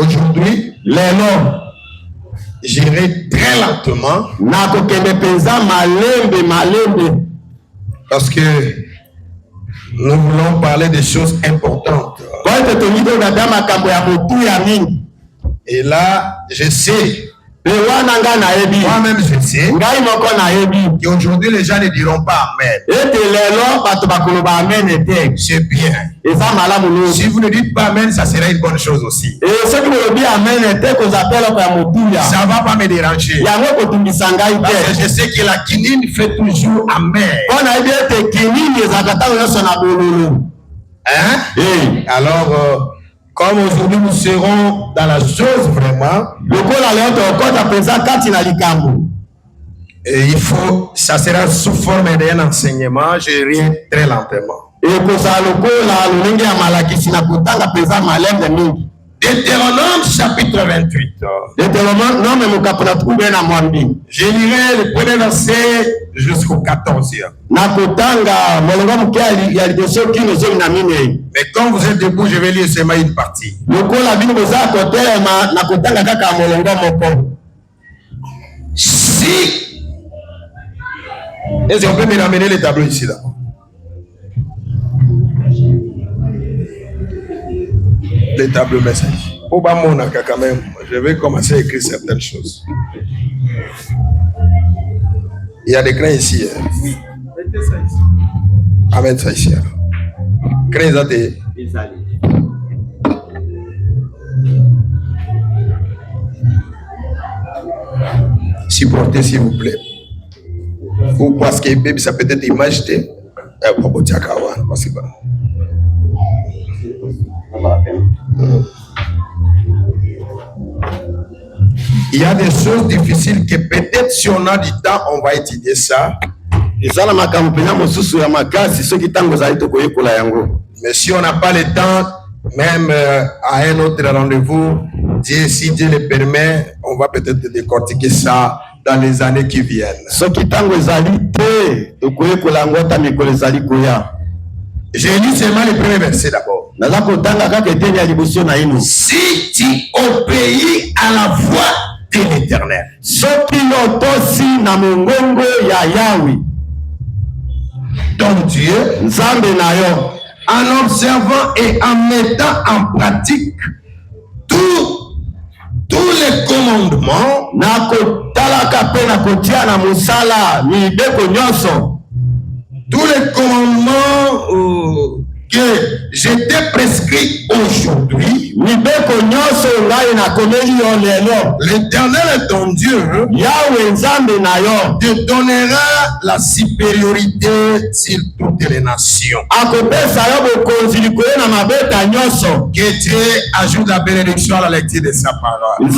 Aujourd'hui, j'irai très lentement parce que nous voulons parler des choses importantes. Et là, je sais, moi-même je sais, qu'aujourd'hui les gens ne diront pas Amen. C'est bien. Si vous ne dites pas Amen, ça sera une bonne chose aussi. Ça ne va pas me déranger. Parce que je sais que la quinine fait toujours Amen. Hein? Alors, comme aujourd'hui nous serons dans la chose vraiment, et il faut, ça sera sous forme d'un enseignement, je rirai très lentement. Deutéronome chapitre 28. Je lirai le premier verset jusqu'au 14e. Mais quand vous êtes debout, je vais lire seulement une partie. Si, est-ce qu'on peut me ramener les tableaux ici là? Les tableaux messages. Obama quand même, je vais commencer à écrire certaines choses. Il y a des crins ici. Oui. Amène ça ici. Crins à des. Supportez s'il vous plaît. Ou parce que baby ça peut être image de. Il y a des choses difficiles que peut-être si on a du temps, on va étudier ça. Mais si on n'a pas le temps, même à un autre rendez-vous, si Dieu le permet, on va peut-être décortiquer ça dans les années qui viennent. J'ai lu seulement le premier verset d'abord. Si tu obéis à la voix de l'Éternel, ton Dieu, en observant et en mettant en pratique tous les commandements que je t'ai prescrit aujourd'hui, l'Éternel ton Dieu te donnera la supériorité sur toutes les nations. Que Dieu ajoute la bénédiction à la lecture de sa parole.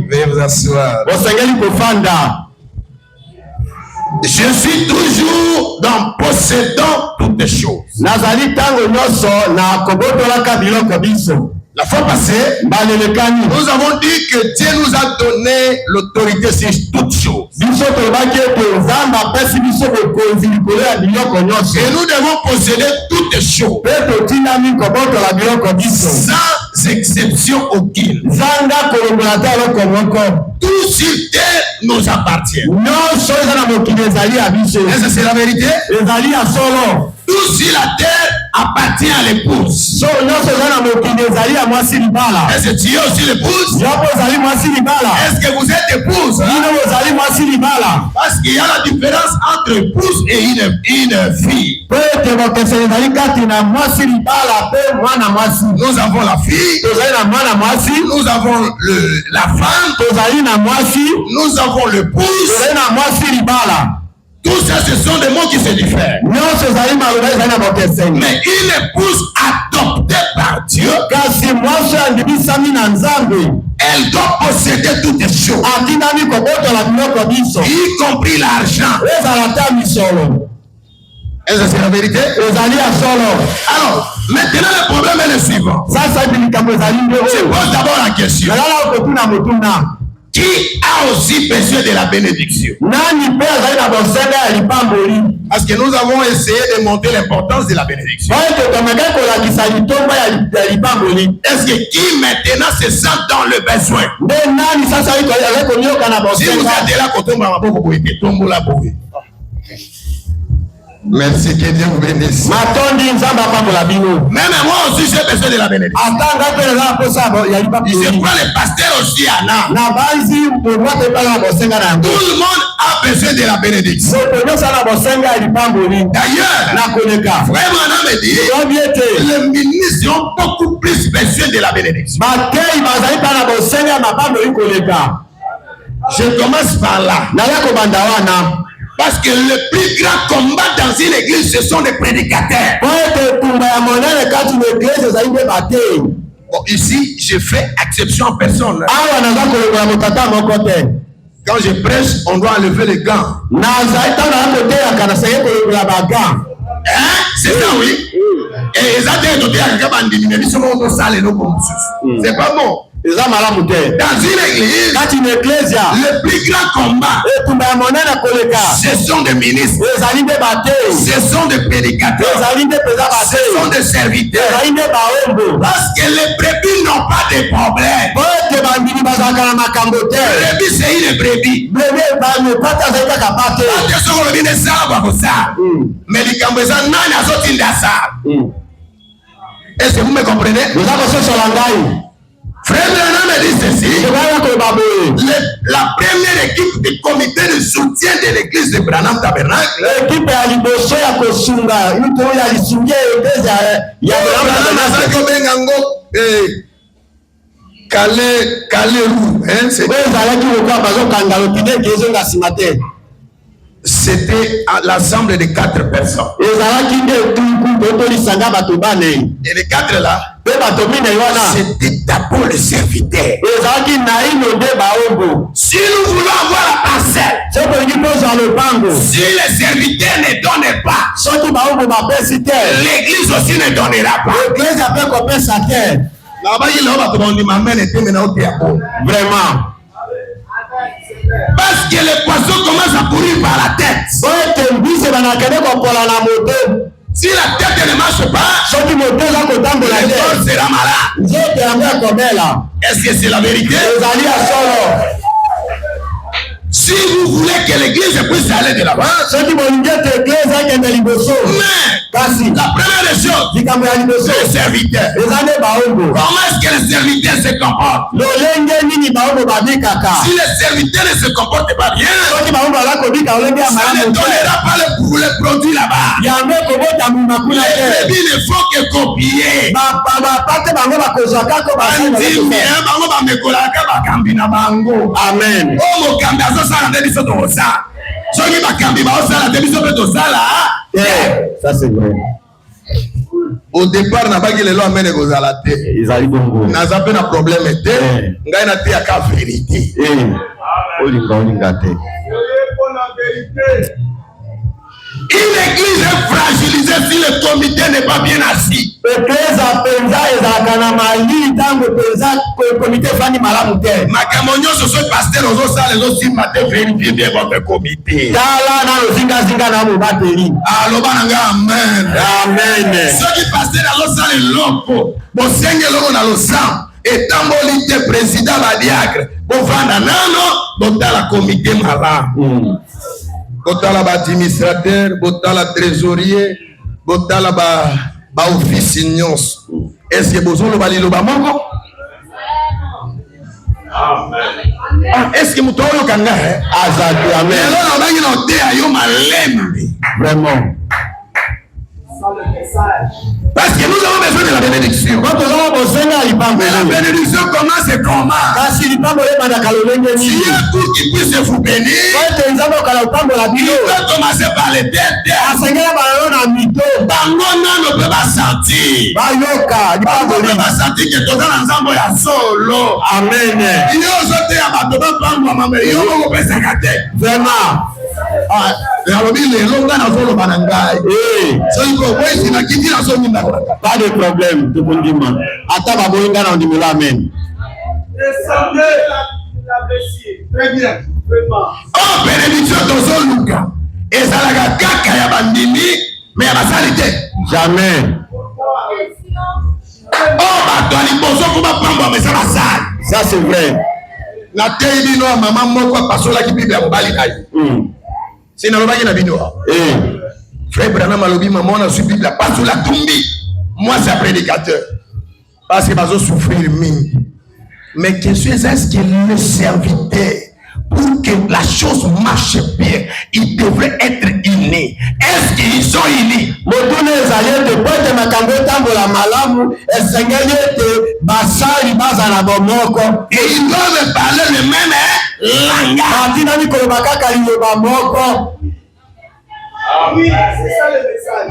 Veuillez vous asseoir. Je suis toujours dans possédant toutes les choses. La fois passée, nous avons dit que Dieu nous a donné l'autorité sur toutes choses. Et nous devons posséder toutes les choses. Sans exception aucune. Tout sur terre nous appartient. Est-ce que c'est la vérité? Tout sur la terre appartient à l'épouse. Est-ce que tu es aussi l'épouse? Est-ce que vous êtes épouse? Parce qu'il y a la différence entre épouse et une fille. Nous avons la fille, nous avons la femme, nous avons l'épouse. Tout ça, ce sont des mots qui se diffèrent. Mais une épouse adoptée par Dieu, elle doit posséder toutes les choses, y compris l'argent. Est-ce que c'est la vérité? Alors, maintenant le problème est le suivant. Je pose d'abord la question. Qui a aussi besoin de la bénédiction? Parce que nous avons essayé de montrer l'importance de la bénédiction. Est-ce que qui maintenant se sent dans le besoin? Si vous êtes là, quand on va merci, que Dieu vous bénisse. Même moi aussi, j'ai besoin de la bénédiction. Je crois les pasteurs aussi, Anna. Tout le monde a besoin de la bénédiction. D'ailleurs, vraiment, Anna me dit, les ministres ont beaucoup plus besoin de la bénédiction. Je commence par là. Parce que le plus grand combat dans une église, ce sont les prédicateurs. Bon, ici, je fais exception en personne. Quand je prêche, on doit enlever les gants. C'est ça, oui. Et c'est pas bon. Dans une église, le plus grand combat, ce sont des ministres, ce sont des prédicateurs, ce sont des serviteurs. Parce que les brebis n'ont pas de problème. Les brebis, c'est une brebis. Est-ce que vous me comprenez? Frère Branham me dit ceci. La première équipe du comité de soutien de l'église de Branham Tabernacle. C'était l'ensemble de 4 personnes. Et les 4 là, c'était d'abord le serviteur. Si nous voulons avoir la parcelle, si les serviteurs ne donnent pas, l'église aussi ne donnera pas. Vraiment. Parce que les poissons commencent à courir par la tête. Si la tête ne marche pas, le corps sera malade. Est-ce que c'est la vérité? Si vous voulez que l'église puisse aller de l'avant, mais la première des choses, le serviteur. Comment est-ce que le serviteur se comporte? Si le serviteur ne se comporte pas bien, ça ne donnera pas le produit là-bas. Les brebis ne font que copier. Amen. Ça c'est vrai. Au départ, n'a pas les lois amènent aux alatés. Ils arrivent bon. N'a pas de problème était. Ngai na te aka vérité. Une église est fragilisée si le comité n'est pas bien assis. Makamonyo ce sont pasteurs aux salles les aussi matin vérifier bien votre comité. Amen. Amen. Ceux qui passaient dans l'autre salle loco, bon seigneur l'on a le sang. Et tant que le président la diacre, bon vanda nano, bon dans la comité malade. Botala ba administrateur, botala trésorier, botala ba office nyons. Est-ce que besoin le balilo ba moko? Amen. Est-ce que mutoyo kanga hein? Azaki amen. Alors on va y noter ayo malembi. Vraiment. Parce que nous avons besoin de la bénédiction. Mais la bénédiction commence et comment? Si un coup qui puisse vous bénir, il peut commencer par les têtes. Bango ne peut pas sentir. Bango ne peut pas sentir que tout dans l'ensemble est solo. Amen. Il y a aujourd'hui un bateau de bango, mais il y a un peu de secrétaire. Vraiment. Pas de problème, tout le monde dit man. Attends, on dit amen. Très bien. Oh, bénédiction dans Luka. Et ça la kaka ya bandimi, mais à la salité. Jamais. Ça c'est vrai. Na tei bino maman moko pasola ki Bible ya mobali na ye. C'est na lobaki na bino. Frère Branham alobi maman na su Bible pasola tumbi. Moi c'est un prédicateur. Parce que bazo souffrir mingi. Mais question est-ce que le serviteur, pour que la chose marche bien, il devrait être unis. Est-ce qu'ils sont unis? Et ils doivent parler le même langage.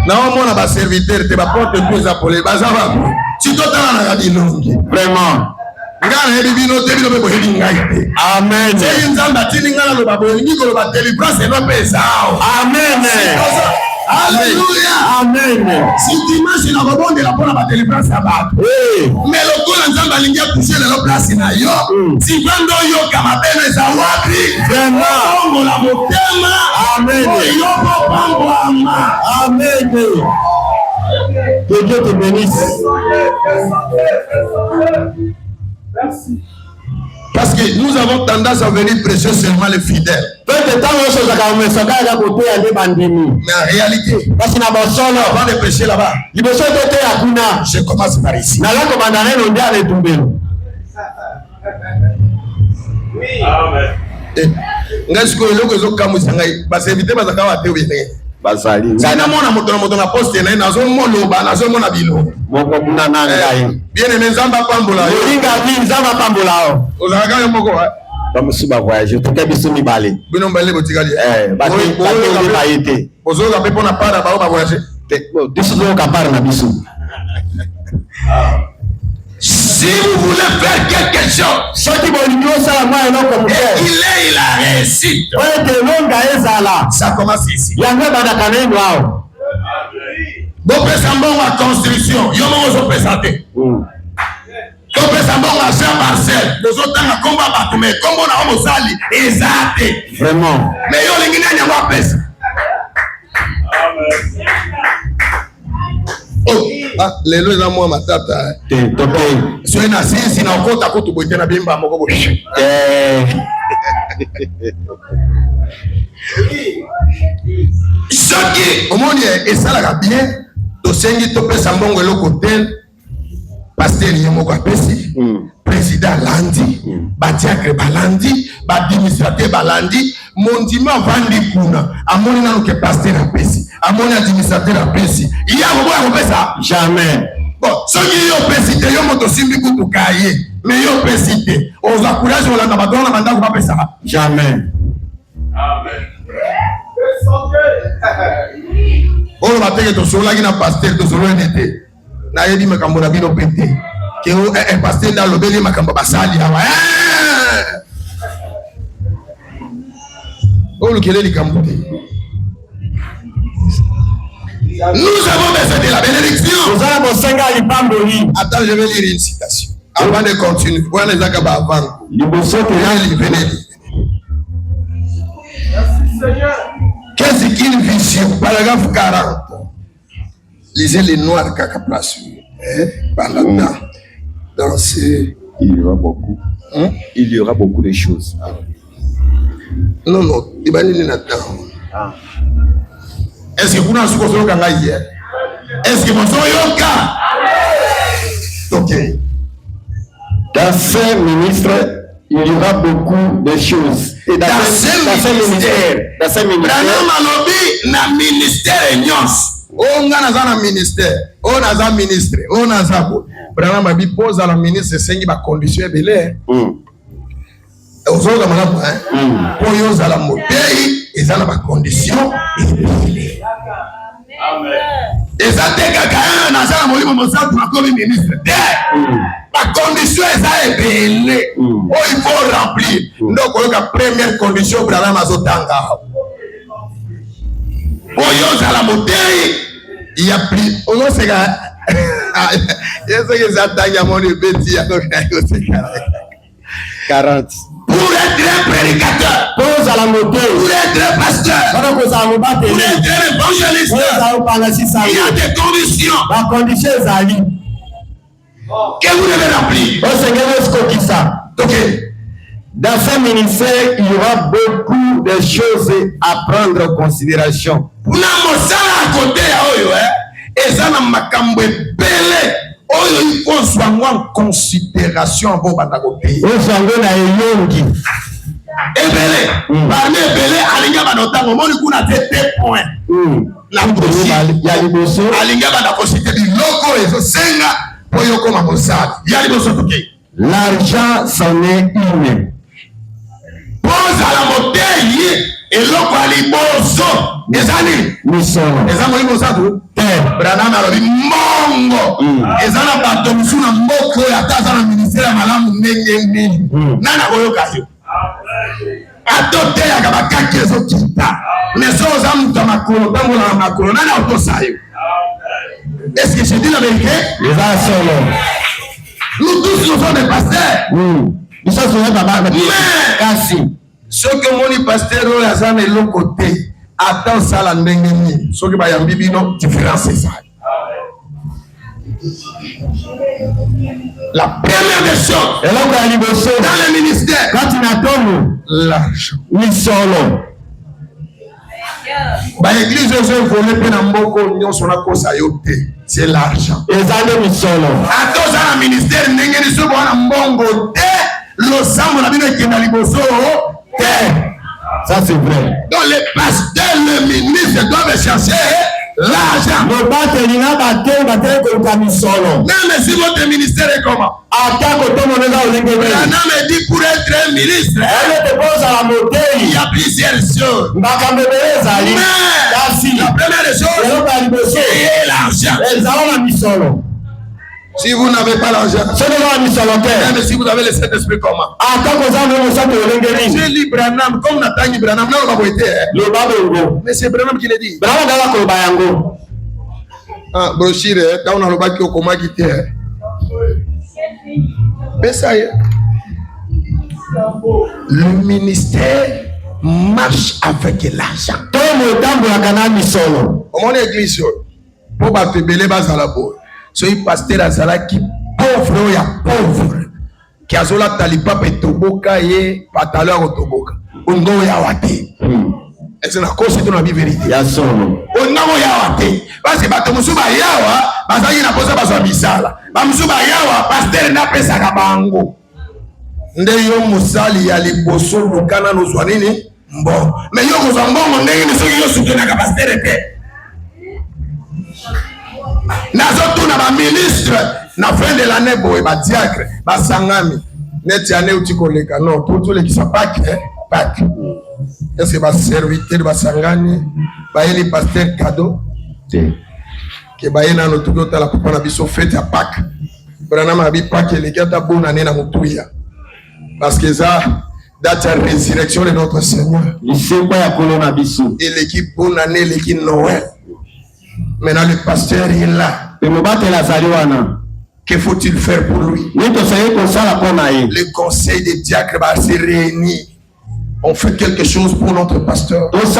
Non, monaba serviteur, te va porter plus à pour les bazava. Si toi t'as la radinongi. Vraiment. Amen. Alléluia. Amen. Si dimanche il a rebondé la bonne délivrance à bas. Mais le coup l'ensemble a lié toucher la place na yo. Si vando yo kama bene za wapi. Vraiment. On la motema. Amen. Yo bongo ama. Amen. Que Dieu te bénisse. Merci. Parce que nous avons tendance à venir prêcher seulement les fidèles. Mais en réalité, avant de prêcher là-bas, je commence par ici. Basali. Sana mona moto na poste na nazo moloba nazo mona bilo. Moko kuna nanga. Bien aimé Nzamba pambola. Olinga vi Nzamba pambola. Ozaka moko wa. Bamusuba voyage to kebiso mibale. Bino mbale botikali. Ba été. Ozo ka pepo na para ba voyage. Biso zo ka para na biso. Si vous voulez faire quelque chose, il a réussi. Ça commence ici. Bon, présentement la construction, il y a un présenté. Bon, présentement la chère parcelle, nous autres en combat battu, mais comme on a un sali, exact. Vraiment. Mais il y a un qui n'a pas fait ça. Oh, ah, lelo eza mwa matata. So ina sisi na okota kutu boite na bimba moko bo. Soki omoni esalaka bien tosengi topesa mbongo eloko te pasteur ye moko apesi président landi badiacre balandi badministrateur balandi mondima vandi kuna amoni nanu ke pasteur apesi amoni administrateur apesi iya boboya kopesa jamais. bon soki yo pesi te yo moto simbi kutu kaye mais yo pesi te oza courage olanda bato na bandako bapesaka jamais. Amen. Oyo bateke tosolaki na pasteur tosoloni te nayebi makambo na bino pete ke pasteur nda alobeli makambo basali awa olukele likambo te. Nous avons besoin de la bénédiction. Attends, je vais lire une citation avant de continuer. Voilà les agabas avant. Qu'est-ce qu'une vision? Paragraphe 40. Lisez les noirs caca place. Pendant dans ce... Il y aura beaucoup. Il y aura beaucoup de choses. Non, non. Il va aller là-dedans. Est-ce que vous n'avez pas de choses? Est-ce que vous avez cas? Ok. Dans ces ministres, il y aura beaucoup de choses. Et dans ces ministères, Branham alobi na ministère nyons. O ngana za na ministère, o na za ministre, o na za bo. Branham abi posa la ministre sengi ba condition ebele. Ozoga malamu po yo za la motei ezala ba condition ebele. Amen. Ezateka kaya na za molimo mosantu na komi ministre. La condition est ebele. Oh, il faut remplir. Donc la première condition pour la mazotanga. Oh, yo za la motei il y a plus. On sait que est-ce que ça t'a mon bêtise à 40. Pour être un prédicateur, pour être un pasteur, pour être un évangéliste, il y a des conditions. La condition est que vous devez remplir. Ok. Dans ce ministère, il y aura beaucoup de choses à prendre en considération. Pour à côté et ça n'a makambo belé. Il faut soit en considération pour batakoté. Ebele, parmi Ebele, Alinga Banota, au moment où on a fait 2 points. La possible, Alinga Banota, c'était du loco et ce senga pour Yoko Mamosad. L'argent, c'en est une. Pose à la bouteille et loco à l'iboso. Les années. Les amis, ils vont Branham a dit Mongo. Les années, pas de sous la moko et à ta ministère, madame Nengi. Nana Boyokayo. Adote ya kabakaki ezo kita mais so za muta makolo tango na makolo nana otosayo. Est-ce que je dis la vérité? Les solo. Nous tous nous sommes des pasteurs. Nous sommes baba kasi ce que moni pasteur o ya za na l'autre côté attends ça la ndenge ni so que ba ya bibi no différence c'est ça. La première des choses dans le ministère, quand tu n'attends l'argent. Oui, solo. L'église c'est l'argent. Attends ça le ministère ça c'est vrai. Donc les pasteurs, le ministre doivent chercher l'argent. Même si votre ministère est comment? Me dit pour être un ministre, il y a plusieurs choses. Mais la première des choses, c'est l'argent. Si vous n'avez pas l'argent, même si vous avez le Saint-Esprit comment? J'ai lu Branham, comme Nathan Branham, mais c'est Branham qui l'a dit. Ah, brochure, quand on a le bac au coma qui était. Mais ça y est. Le ministère marche avec l'argent. Mon église, pour battre belé bas à la boue. Soy pasteur azala qui pauvre ya pauvre. Qui azola talipa petoboka ye patalo ya toboka. Ongo ya wate. Est-ce na cause de la vérité? Ya solo. Ongo ya wate. Parce que bato musuba yawa, bazali na posa bazwa misala. Ba musuba yawa, pasteur na pesa ka bango. Nde yo musali ya liboso lukana no zwa nini? Mbo. Mais yo ko zwa mbongo ndenge ni soki yo soutenir ka pasteur te. Nazotu na ba ministre na fin de l'année boy ba diacre ba sangami neti ane utikoleka non pour tous les qui sont pas est-ce que ba serviteur ba sangani ba eli pasteur cadeau ke ba ina no tuko tala papa na biso fête à Pâques Branham abi Pâques les gars ta bonne année na mutuya parce que ça date la résurrection de notre Seigneur et l'équipe bonne année l'équipe Noël. Maintenant le pasteur est là. Que faut-il faire pour lui? Le conseil des diacres va se réunir. On fait quelque chose pour notre pasteur. Parce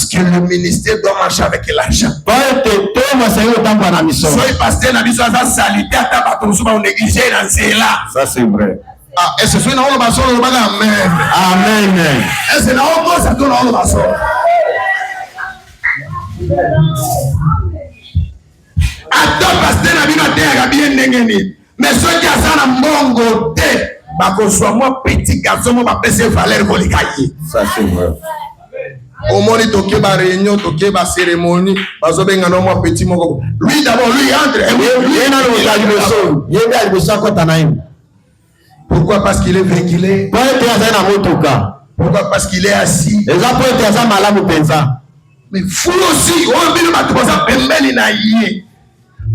que le ministère doit marcher avec l'argent. Soyez pasteur na biso za salité ata bato musuba négliger dans cela. Ça c'est vrai. Ah, est-ce que na on va solo le baga amen. Amen. Est-ce que na on va ça tourne on va solo. Attends pasteur na bino te ya bien ndengeni. Mais ceux qui a ça na mbongo te bako soit moi petit garçon moi ba pese valeur ko likayi. Ça c'est vrai. Au moins toke ba réunion toke ba cérémonie bazo benga no moi petit moko. Lui d'abord lui entre lui na lo taliboso. Yende alibosa ko tanaim. Pourquoi? Parce qu'il est véhiculé. Pourquoi? Parce qu'il est assis. Mais fou aussi, on vient de battre ça pembeni na yé.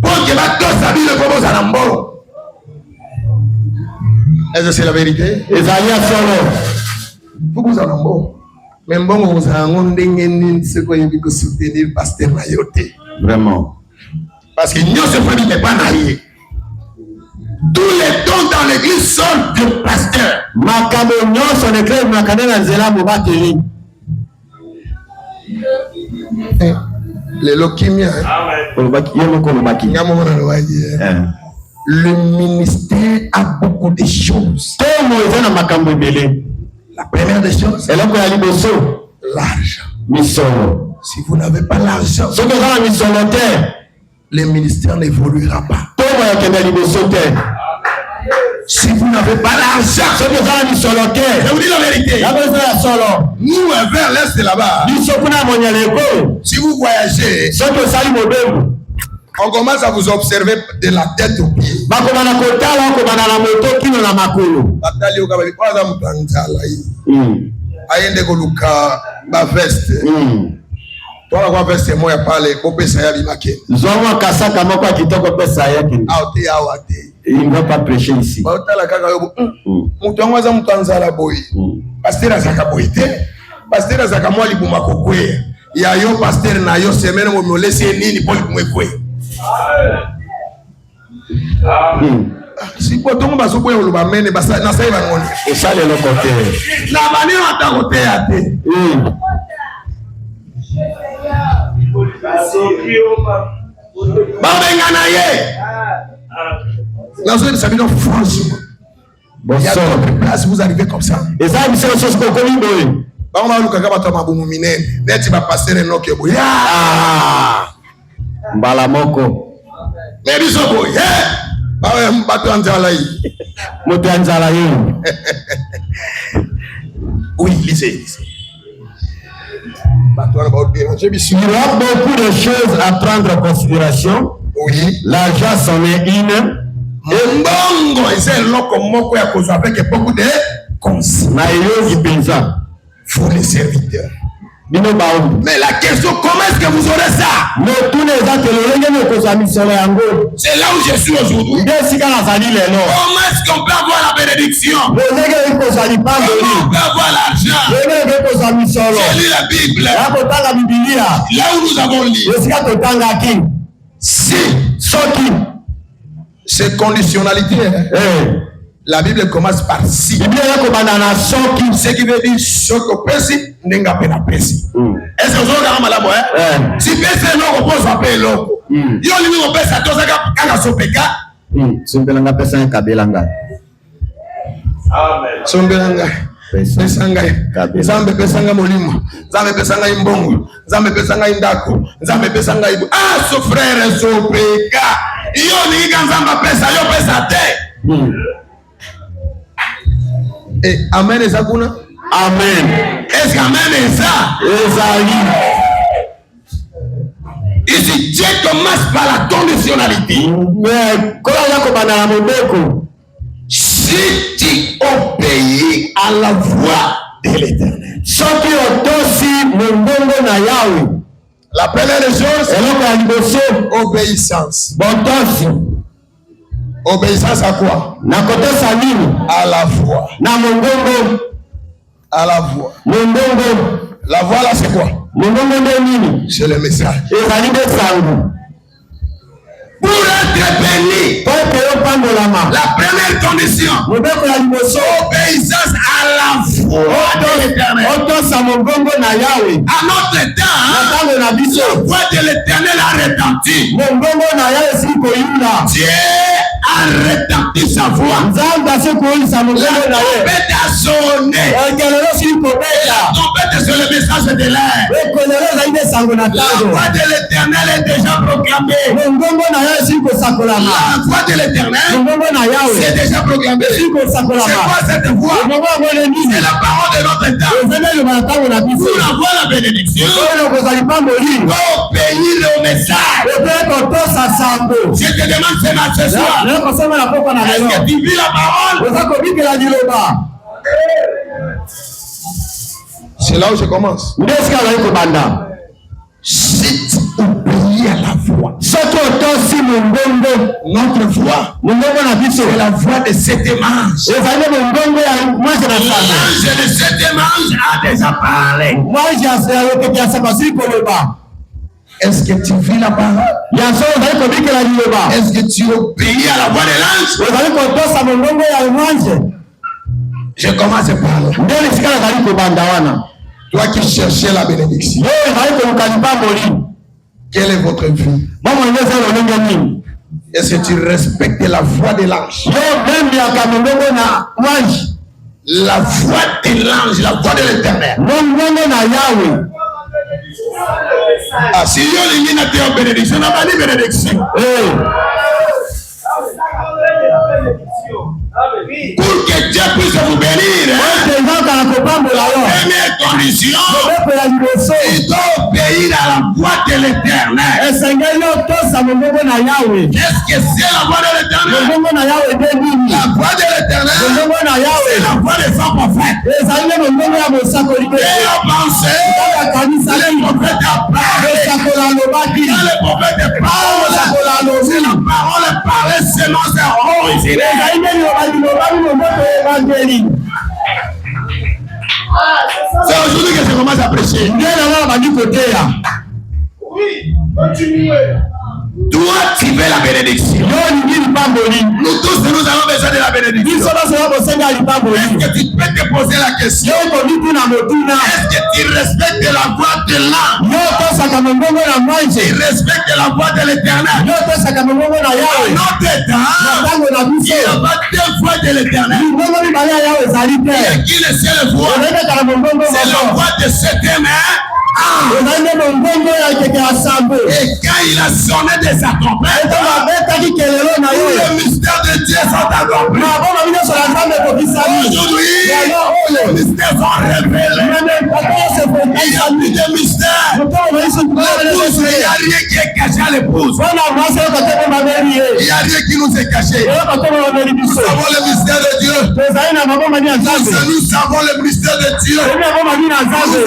Pour que ma tosse a vu le propos à l'ambon. Est-ce que c'est la vérité? Pourquoi vous en ambon? Mais bon, vous en ondengeni ce qu'on a vu que soutenir pasteur Mayotte. Vraiment. Parce que nous se fait pas naïe. Tous les dons dans l'église sont de pasteurs. Makabonyo son église makadena nzela mobateli. Le lokimia. Le ministère a beaucoup de choses. La première des choses, l'argent. Si vous n'avez pas l'argent, le ministère n'évoluera pas. Si vous n'avez pas l'argent, je vous dis la vérité. Nous, vers l'est là-bas, si vous voyagez, on commence à vous observer de la tête aux pieds. Toi la veste moi pale ko pesa ya bimake. Zoma kasaka moko kitoko pesa yake. Il ne va pas prêcher ici. Ba otala kaka yo mutu angwaza mutanzala boy. Pasteur azaka boyite. Pasteur azaka moi libuma kokwe. Ya yo pasteur na yo semaine mo molese nini poli kumwekwe. Si potongo basobo yo luba mene basa na sai bangoni. Osale le côté. Na bani ata côté ate. Babengana ye. La zone s'habille franchement. Il y a d'autres places, vous arrivez comme ça. Et ça, c'est une chose qu'on connaît. On va luka kaba tama bumu minene. Neti ba passer enoke bo. Mbalamoko. Mais biso bo. Ba we mbatu anzala yi. Moto anzala yi. Oui, lisez. Il y a beaucoup de choses à prendre en considération. Oui. L'argent, c'en est une. Et c'est l'okomoko ya kozo avec beaucoup de conseils. Pour les serviteurs. Mais la question, comment est-ce que vous aurez ça? C'est là où je suis aujourd'hui. Comment est-ce qu'on peut avoir la bénédiction? Comment on peut avoir l'argent? J'ai lu la Bible. Là où nous avons lu. Si c'est conditionnalité. La Bible commence par si. Ce qui veut dire ce que précis n'est pas la précis. Est-ce que vous avez malabo? Si précis non repose à payer l'eau. Yo lui on pèse à toi ça quand son péca. Sombelanga pesa un kabelanga. Amen. Sombelanga. Pesanga. Zambe pesanga molimo. Zambe pesanga imbongo. Zambe pesanga indako. Zambe pesanga ibu. Ah son frère son péca. Yo ni kanzamba pesa yo pesa te. Et amen et ça kuna? Amen. Est-ce qu'amen est ça? Ici, Dieu commence par la conditionnalité. Si tu obéis à la voix de l'Éternel. La première des choses, obéissance. Obéissance à quoi? À la voix. À la voix. La voix là c'est quoi? C'est le message. Pour être béni, la première condition, obéissance à la voix de l'Éternel. À notre temps, la voix de l'Éternel a retenti. Dieu a retenti sa voix. La trompette a sonné. La trompette sur le message de l'air. La voix de l'Éternel est déjà proclamée. La voix de l'Éternel c'est déjà proclamée. C'est quoi cette voix? C'est la parole de notre temps. Pour avoir la bénédiction, obéir au message. Je te demande ce soir, est-ce que tu vis la parole? C'est là où je commence. Si tu obéis à la voix, notre voix, c'est la voix de cette manche. L'ange de cette manche a déjà parlé. Est-ce que tu vis la parole? Est-ce que tu obéis à la voix de l'ange? Je commence par là. Toi qui cherchais la bénédiction. Quelle est votre vie? Est-ce que tu respectes la voix de l'ange? La voix de l'ange, la voix de l'Éternel. Ah, si il y a une bénédiction, on a pas de bénédiction. Pour que Dieu puisse vous bénir, première condition, il doit obéir à la voix de l'Éternel. Qu'est-ce que c'est la voix de l'Éternel? La voix de l'Éternel, c'est la voix des sans prophètes. Et on pensait, les prophètes parlent. Quand les prophètes parlent, c'est la parole parlée selon ses origines. C'est aujourd'hui que je commence à prêcher. Oui, continuez. Toi, tu veux la bénédiction. Nous tous, nous avons besoin de la bénédiction. Est-ce que tu peux te poser la question? Est-ce que tu respectes la voix de l'ange? Tu respectes la voix de l'Éternel? Notre temps, il y a pas deux voix de l'Éternel. Il y a qui le seul voix? C'est la voix de cet homme. Et quand il a sonné de sa trompette, le mystère de Dieu sont accomplis. Aujourd'hui, les mystères sont révélés. Il n'y a plus de mystère. Il n'y a rien qui est caché à l'épouse. Il n'y a rien qui nous est caché. Nous savons le mystère de Dieu. Nous savons le mystère de Dieu. Nous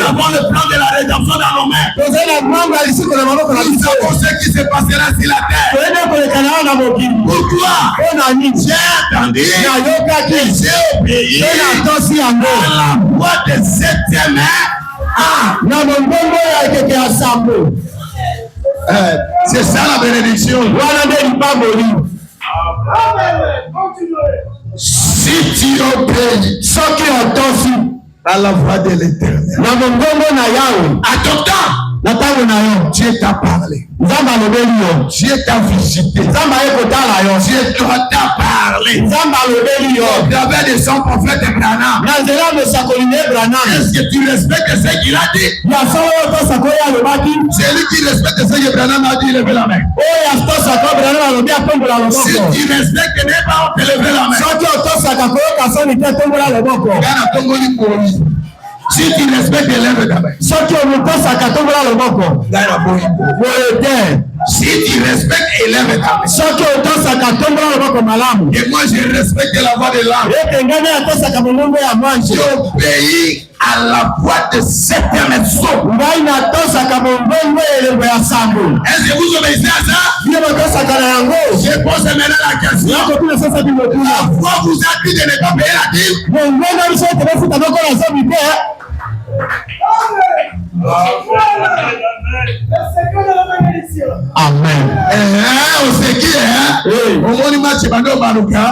savons le plan de la rédemption dans nos mains. Nous savons ce qui se passera sur la terre. Pourquoi? J'ai entendu et j'ai obéi à la voix de cette main. C'est ça la bénédiction. Si tu obéis à la voix de l'Éternel, à ton temps, Dieu t'a parlé. Dieu t'a visité. Dieu t'a parlé. Au travers de son prophète Branham. Est-ce que tu respectes ce qu'il a dit? C'est lui qui respecte ce que Branham a dit. Levez la main. Si tu respectes, n'est pas te lever la main. Si tu respectes, lève ta main. Si tu respectes, élève ta main. Et moi, je respecte la voix de l'âme. J'obéis à la voix de cette maison. Est-ce que vous obéissez à ça? Je pose maintenant la question. La voix vous a dit de ne pas payer la dîme. Amen. On sait qui est. Au moment où match Bando Baruka.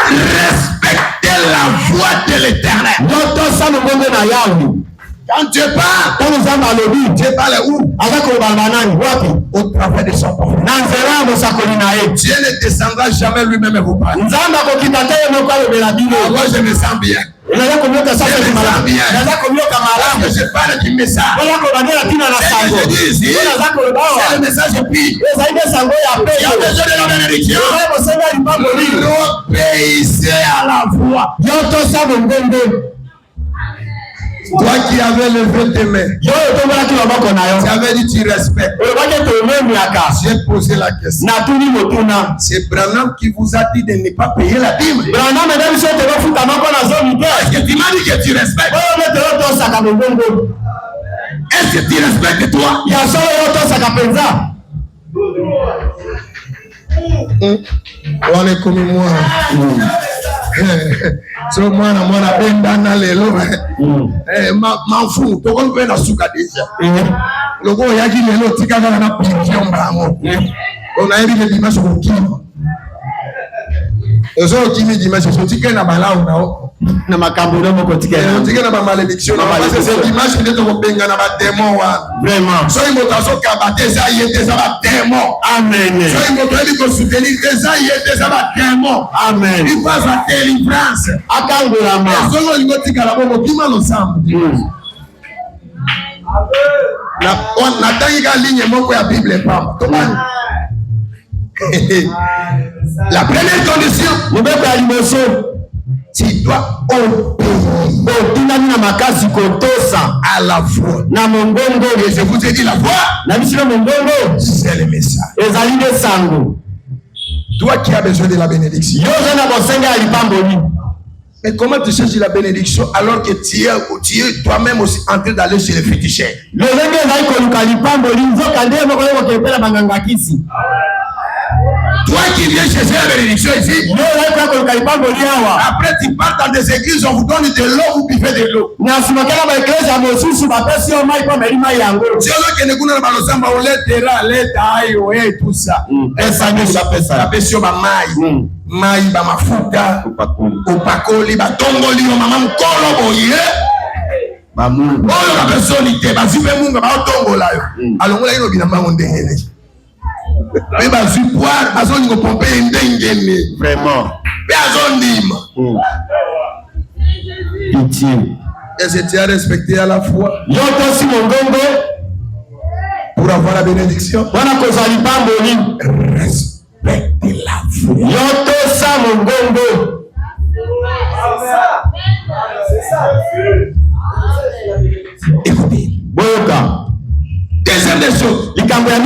Respectez la voix de l'Éternel. Quand Dieu parle, Dieu parle où? Au travers de son prophète. Dieu ne descendra jamais lui-même vous parler. Moi, je me sens bien. Je me sens bien. Parce que je parle du message. Je dis ici, c'est le message pire. Il y a besoin de la bénédiction. Obéissez à la voix. Toi qui avais levé tes mains, tu avais dit tu respectes. J'ai posé la question. C'est Branham qui vous a dit de ne pas payer la dîme. Est-ce que tu m'as dit que tu respectes? Est-ce que tu respectes toi? On est comme moi. So mwana benda na lelo mafu to ko be na suka deja loko yaki lelo tika kana na pinjo mbango ona eri le dimanche ko kimo ezo kimi dimanche so tika na balao na o na makambo na mokotika na mokotika na malédiction na parce que dimanche ndeto kobenga na ba démon wa vraiment so imoto asoka bateza yete za ba démon amen so imoto eli ko soutenireza yete za ba démon amen il passe à délivrance akangola ma so ngotika la bomo bima no sambu na tangi ka ligne moko ya Bible pamba tomani la première condition mobeko ya liboso tu dois obéir na makasi kotosa à la foi na mongongo. Et je vous ai dit la foi na bisilo mongongo c'est le message ezali de sango. Toi qui as besoin de la bénédiction yo na bosenga ya lipamboli. Mais comment tu cherches la bénédiction alors que tu es toi-même aussi en train d'aller chez les féticheurs? Le renge ezali koluka lipamboli nzoka nde moko yo kokepela banganga kisi. Toi qui viens chercher la bénédiction ici, après tu pars dans des églises, on vous donne de l'eau, vous buvez de l'eau. Si on a qui ne connaît pas le samba, on l'aide, tout ça. Et ça nous appelle ça. La pression va maï, maï va mafuta, opakoli, va tongoli, maman kolo boye. Maman. Oh la personne était, va super munga, va tongola. Alors on l'a eu au binamba on déhele. Mais bah je boire, bah on y pomper ndengene. Vraiment. Personne pitié. Est-ce que tu as respecté à la fois? Yoto si mon gongo pour avoir la bénédiction. Wana kozali pamboli. Respecte la foi. Yoto sa mon gongo. C'est ça. Écoutez. Boyoka. Deuxième des choses, après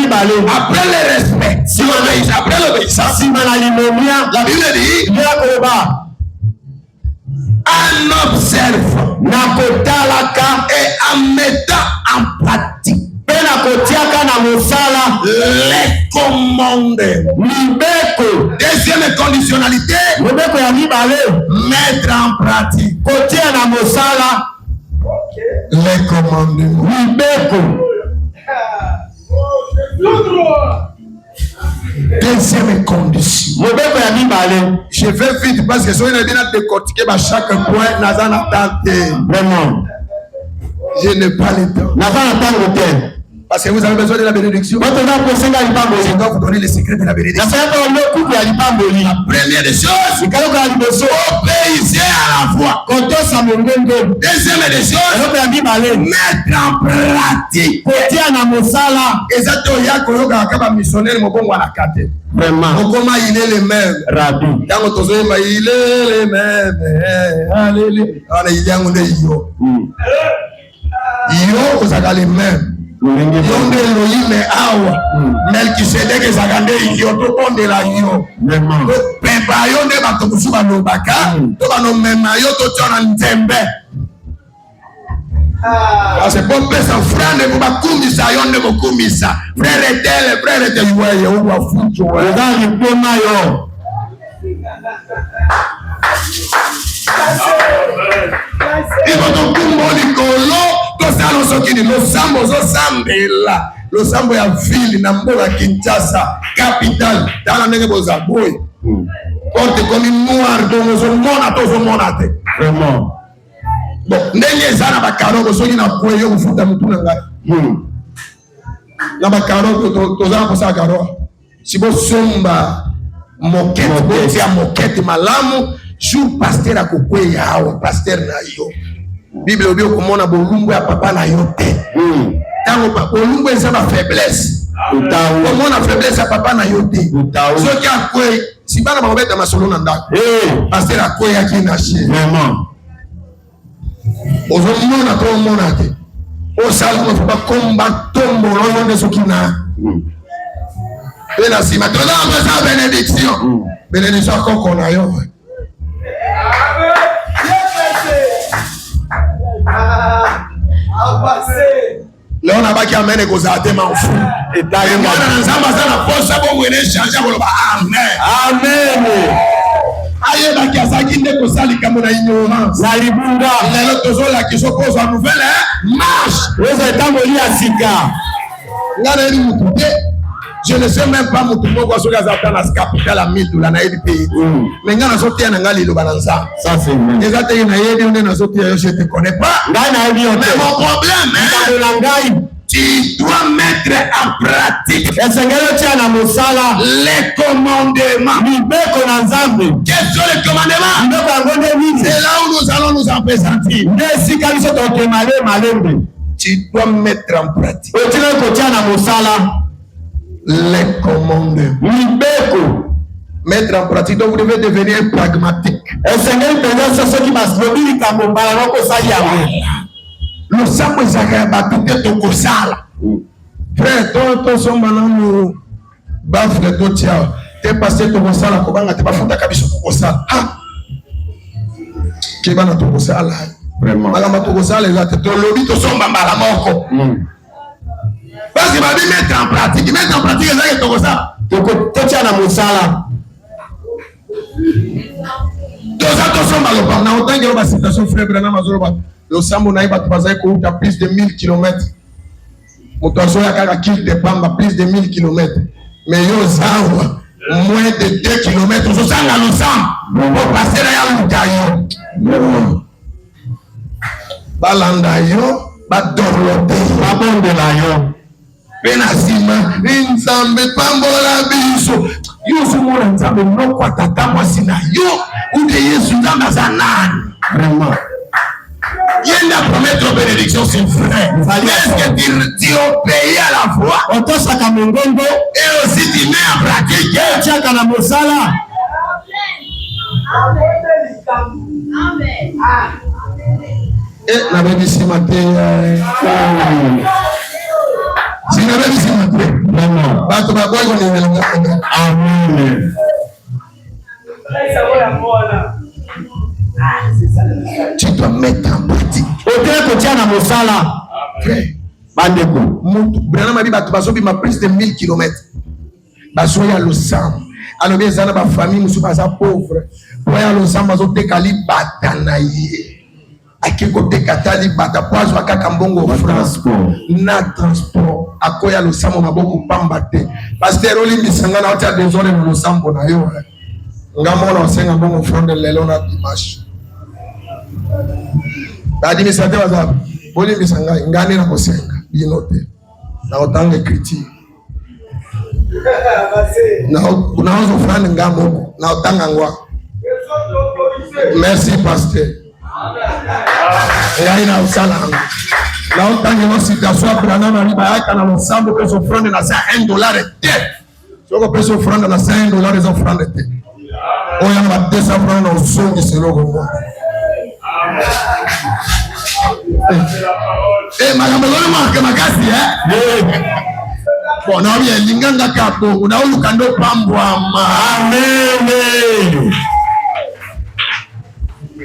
le respect, si on obéit, après l'obéissance, la Bible dit en observant et en mettant en pratique les commandements. Deuxième conditionnalité, mettre en pratique les commandements. Deuxième condition. Je vais vite parce que si on est bien décortiqué chaque point, Nazana tente. Vraiment. Je n'ai pas le temps. Nazana tente. Parce que vous avez besoin de la bénédiction. Je dois vous donner les secrets de la bénédiction. La première des choses, obéissez à la foi. Deuxième des choses, mettre en pratique. Vraiment. Comment il est le même. Rabbi. Il est le même. Alléluia. Yo, vous avez les mêmes. Yonde Elohim awa Melkisedek ezakande yo to pondela yo pepa yo nde bato musu balobaka to banomema yo to tona nzembe c'est bon pesa frère ne bakumisa yo nde mokumisa frère tel yo wa fucho wa ndani pema yo iko to kumboli kolo to salo sokini lo sambela lo sambo ya ville na mboka Kinshasa capitale dans ndenge boza boy porte comme noir donc zo mona te vraiment bon ndenge ezana ba karo soki na kwe yo kufuta mutu na ngai na ba karo to za ko sa karo si bo somba moquette ya moquette malamu jour pasteur akokwe yawo pasteur na yo Bible obi okomona bolumbu ya papa na yo te tango pa bolumbu eza ba faiblesse okomona faiblesse ya papa na yo te soki akwe si bana bakobeta masolo na ndako pasteur akwe yaki na chez vraiment ozomona to mona te osala ko fa komba tombo lo nde soki na pena sima to na sa bénédiction koko na yo. Là on a pas qui amène cause à thème en fou et d'ailleurs on ensemble ça la force bon on est changer pour amen aye ba ki asaki nde ko sali kamo na ignorance na libunga lelo tozola ki soko za nouvelle marche les états moli asika ngana ni mutude Je ne sais même pas mon tour quoi sur les affaires dans la capitale à 1000 dollars na pays. Mais ngana so tia na ngali lo balanza. Ça c'est vrai. Les attaques na yedi on est dans so tia je te connais pas. Mais mon problème tu dois mettre en pratique les commandements. Quels sont les commandements? C'est là où nous allons nous en présenter. Tu dois mettre en pratique les commandements. Mettre en pratique, donc vous devez devenir pragmatique. Le sang est battu de Kosala. Frère, toi, son manan, baf de Totia, t'es passé de Kosala, comment t'es pas foutu à Kabiso Kosala? Ah! Qui va dans Kosala? Vraiment. Madame Kosala, là, t'es ton lobby, ton son bambala moko. Parce qu'il va dire mettre en pratique, les gens qui Kosala. Totia na Mosala. Tosa, ton son bambala, na autant que la situation, frère, Brana Mazoroba. Le sambo naïba tubazaï ko uta plus de 1000 km. Motoazo ya kaka kill de pamba plus de 1000 km. Mais yo zawa moins de 2 km. Zo sanga lo sam. Pour passer là ya lukayo. Balanda yo, ba dorlote, ba bonde la yo. Benasima, nzambe pambola biso. Yo sumora nzambe no kwa tata mwasina yo. Ude yesu nzambe zanani. Vraiment. Il y a une promettre bénédiction, c'est vrai. Est-ce que tu obéis à la foi? Et aussi tu mets en pratique. Et la Bible dit ce matin. Si la Bible dit ce matin. Amen. Tu dois mettre en pratique. Bandeko. Branham a dit que ma prise de 1000 km. Basoya lo sam. Alors bien ça na famille musu basa pauvre. Boya lo sam baso te kali batanaye. Akiko te katali bata poazo akaka mbongo France. Na transport. Akoya lo sam maboko pambate. Pasteur oli misanga na ota désolé lo sam bona yo. Ngamona osenga mbongo fronde lelo na dimanche. Administrateur wazaba boli misanga ngani na kosenga binote na otanga critique na unaanza fulani ngamo na otanga ngwa. Merci pasteur. Et ina usala na otanga no situation Branham ali baaka na ensemble que son front na $1 te soko peso front na $100 za front te oya na 200 francs na usongi seloko ngo. Makambo lolo marque makasi bon na bien linganga kapo na ulukando pambwa amen.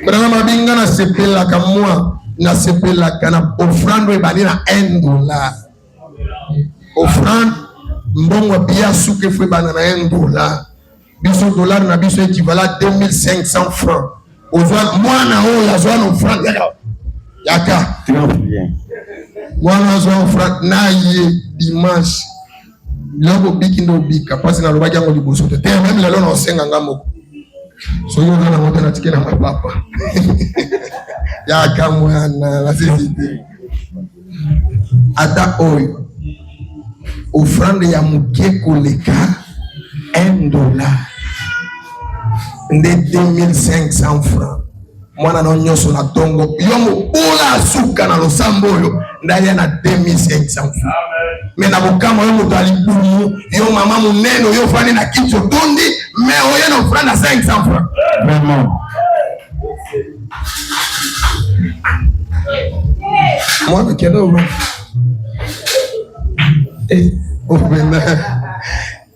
Brana mabinga na sepela kamwa na sepela kana offrande bani na $1. Offrande mbongo bia suke fwe bana na $1. Biso dollar na biso équivalent 2500 francs. Ozwa mwana oyo azwa no franc yaka mwana azwa franc na ye dimanche lobo biki ndo bika pasi na lobaki yango liboso te même lelo na osenga ngamo so yo na moto na tikena mapapa yaka mwana la sisite ata oyo offrande ya mukeko leka $1 nde 2500 francs. Mwana na nyoso na tongo yomo bola suka na losambo yo ndaya na 2500 francs. Mais na bokama yo moto alibumu yo mama muneno yo fani na kicho tondi mais oyo na franda 500 francs. Vraiment. Moi kendo oh ben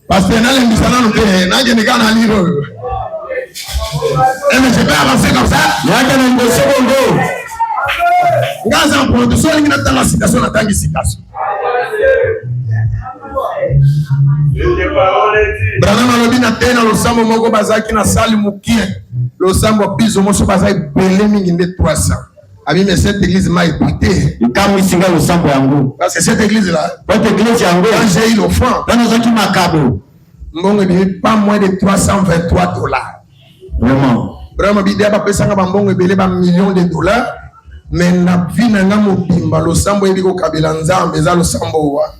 parce que nale mbisana no pe na je nikana liro. Et mais je peux avancer comme ça. Gaza en production, il y a dans la citation, dans la citation. Branham alobi na tena losambo moko bazaki na sali mukie. Losambo biso moso bazaki belé mingi nde 300. Ami, mais cette église m'a épaté. Parce que cette église-là, quand j'ai eu l'offrande, pas moins de $323. Vraiment. Vraiment, bidé pas pesanga bambongo ebele ba millions de dollars, mais na vie na nga mobimba lo sambo ebiko kabila nzambe za lo sambo wa.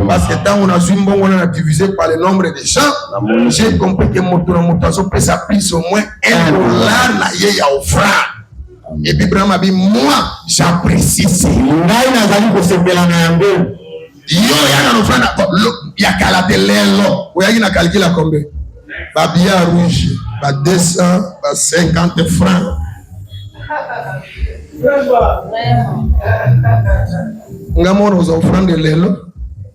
Parce que tant on a vu mbongo on a divisé par le nombre de gens, j'ai compris que moto na moto so pesa plus au moins $1 na ye ya offrande. Et puis vraiment moi j'apprécie ça. Ngai na zali ko sepela na yango. Yo ya na offrande ya kala de lelo. Oya na calcula combien? Ba billard rouge, ba 200, ba 50 francs. Ngamo nos offrandes lelo,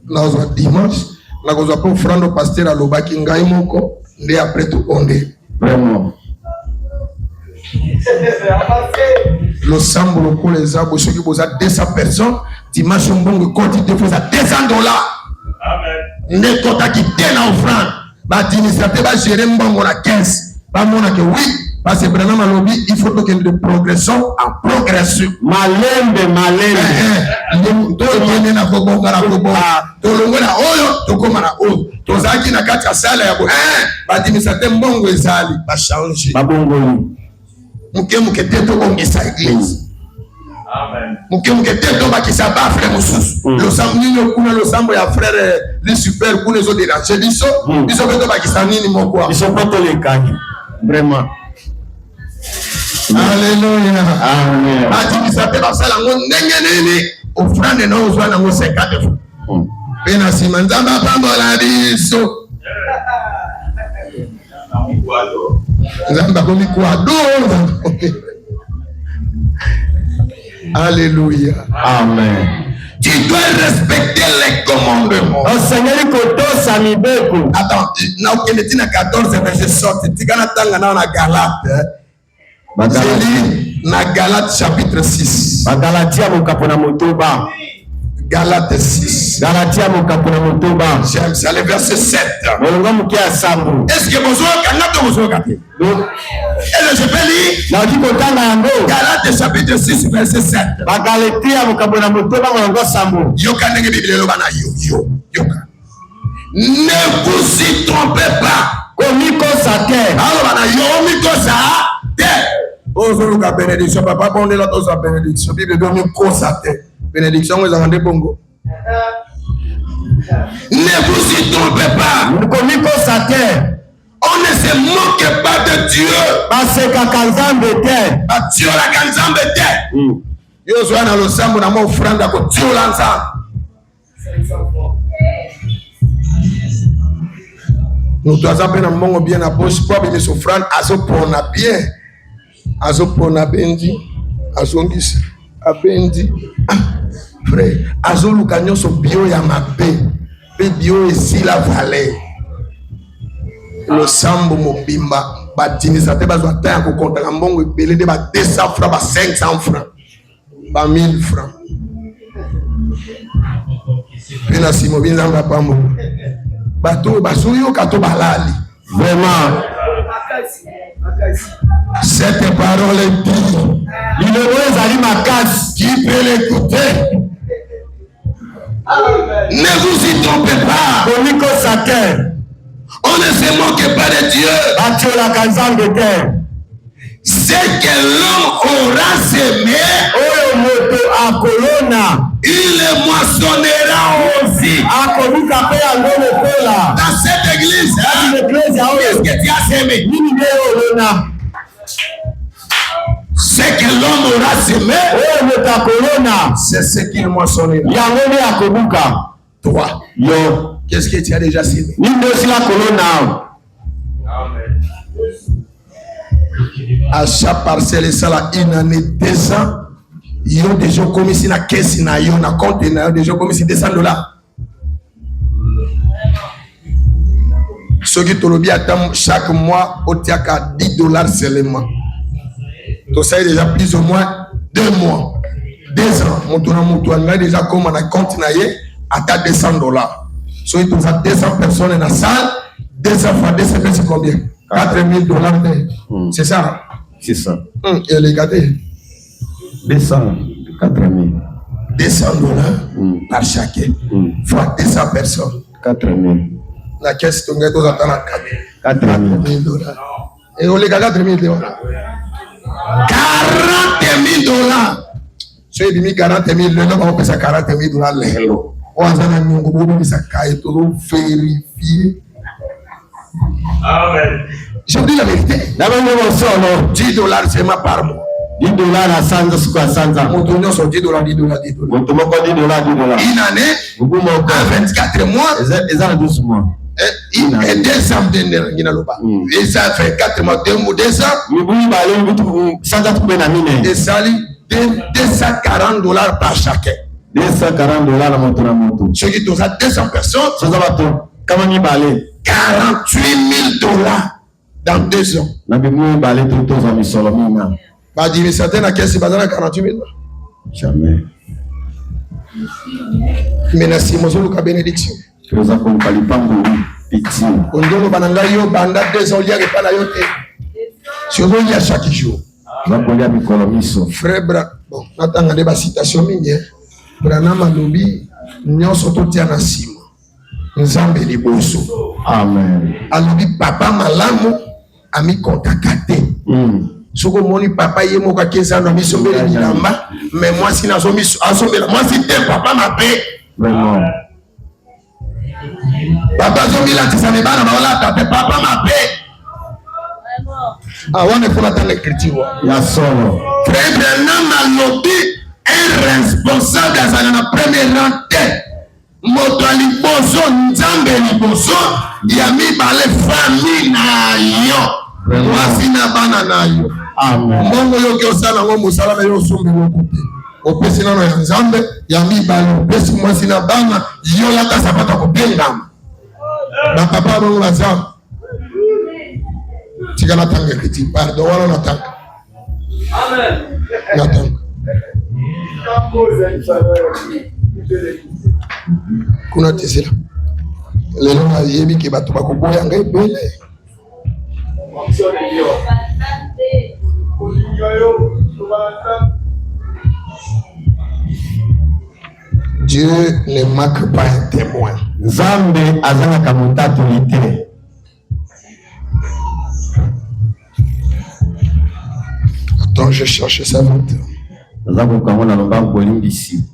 nos dimanche, na ko zapo offrande au pasteur à lobaki ngai moko, ndé après tout ondé. Vraiment. Le sambo pour les arbres, ceux qui posent à 200 personnes, dimanche mbongo quantité faut à $200. Amen. Ne kota qui tient offrande. L'administrateur va gérer mbongo la 15. Pas mon que oui, parce que vraiment malobi, il faut que nous progressons en progression. Malembe. To yene na kobonga na kobonga. To longo na oyo, to koma na oyo. To zaki na kati ya sala ya bo. L'administrateur mbongo ezali ba changer. Ba bongo. Muke teto bongisa église. Amen. Muke teto bakisa ba frère mususu. Lo sambo nino kuna lo sambo ya frère les super kuna zo déranger biso. Biso beto bakisa nini moko. Biso poto le kani. Vraiment. Alléluia. Amen. Administrateur basala ngo ndenge nini offrande na ozwa na ngo 50 francs. Pena simanzamba pambola biso. Alléluia. Amen. Tu dois respecter les commandements. Attends, na 14 verset sorti. Tigana tanga na Galate. Na Galate chapitre 6. Galatia mokapona motoba. Galate 6. Galatia mokapona motoba. J'aime ça, le verset 7. Est-ce que vous avez est-ce que je peux lire? Galate chapitre 6, verset 7. Galatia mokapona motoba ngolongo sambo. Yoka ndenge Bible lo bana yo. Yoka. Ne vous y trompez pas. Komiko sate. Alors bana yo miko sate. Ozoluka bénédiction papa bonde la toza bénédiction. Bible do miko sate. Bénédiction vous avez bongo. Ne vous y trompez pas. On ne se moque pas de Dieu. Parce que Dieu la kanzambe te. Yo zo na lo sambo na mo franda ko Dieu lanza. Nous doit appeler un mongo bien à poche pour bien s'offrande azo pona bien. Azo pona bendi. Azongis abendi. Frère, azolu kanyo so bio ya mabe, pe bio esi la vallée. Le sambo mobimba, ba administrateur ba zo ta ko konta mbongo ebele de ba 200 francs, ba 500 francs, ba 1000 francs. Pe na simo binza ba pambo. Bato basoyo kato balali. Vraiment. Cette parole dit, il ne qui peut l'écouter. Ne vous y trompez pas. On ne se moque pas de Dieu. C'est que l'homme aura semé, il le moissonnera aussi. Dans cette église, qu'est-ce que tu as semé? C'est que l'homme aura semé, c'est ce qu'il moissonnera. Toi, qu'est-ce que tu as déjà semé? À chaque parcelle, ça là, une année, 2 ans, ils ont déjà commis si la caisse, ils ont un compte, ils ont déjà commis si $200. Ceux qui te l'ont attendent chaque mois, au tiaka $10 seulement. Donc ça est déjà plus ou moins 2 mois, 2 ans. Mon a déjà comme on a compte à $200. So il trouve 200 personnes dans la salle, 200 fois 200, c'est combien? $4,000. C'est ça? C'est ça. Et les gâtés. 200, 4 000. 200 dollars par chacun. Fois 200 personnes. 4 000. La caisse, tu as 4 000 dollars. Et on les 4 000 dollars. 40 000 dollars. So il dit 40 000, le nom on peut ça 40 000 dollars lelo. On a un nyongo bobo ça caille tout vérifier. Amen. Je vous dis la vérité. D'abord nous sommes 10 dollars seulement par mois. 10 dollars à Sanza quoi Sanza. Mon tournon sur 10 dollars, 10 dollars, 10 dollars. Mon tournon 10 dollars, 10 dollars. Une année, à 24 mois. Ils ont 12 mois. Et 200 et ça fait 4 mois, 2 mois, 200. Et ça lui 240 dollars par chacun. 240 dollars à mon tour. Ceux qui ont 200 personnes, 48 000 dollars dans 2 ans. Bah, dis, mais certains à caisse, c'est 48 000 dollars. Jamais. Mais merci, monsieur, le bénédiction. On bananga yo banda 2 ans, il y a pas la yote. Si on y a chaque jour. Frère Bra, bon, n'attendez des citations minières. Branama lobi, nous sommes tous en asima. Nzambe liboso. Amen. Alobi papa malamu ami kontakate. Soko moni papa yemo ka 15 ans ami sombele bilamba, mais moi si na somi asombela, moi si te papa ma paix. Vraiment. Papa sombela tisane bana baola tape papa ma paix. Ah, on est pour attendre l'écriture. Ya solo. Frère Branama lobi un responsable à sa première rente. Moto liboso nzambe liboso ya mibale famille na yo mwasi na bana na yo. Amen. Mbongo yo ke osala ngo musala na yo sombe lokupe opesi nano ya nzambe ya mibale opesi mwasi na bana yo lata sapata kopengama bapapa bongo baza tika natanga kiti pardon wana natanga. Amen. Natanga kuna tesela lelo na yebi ke bato bakoboya ngai bele Dieu ne manque pas un témoin. Zambe azalaka motatolite. Attends, je cherche ça vite. Zambe kamona lomba ngolimbisi.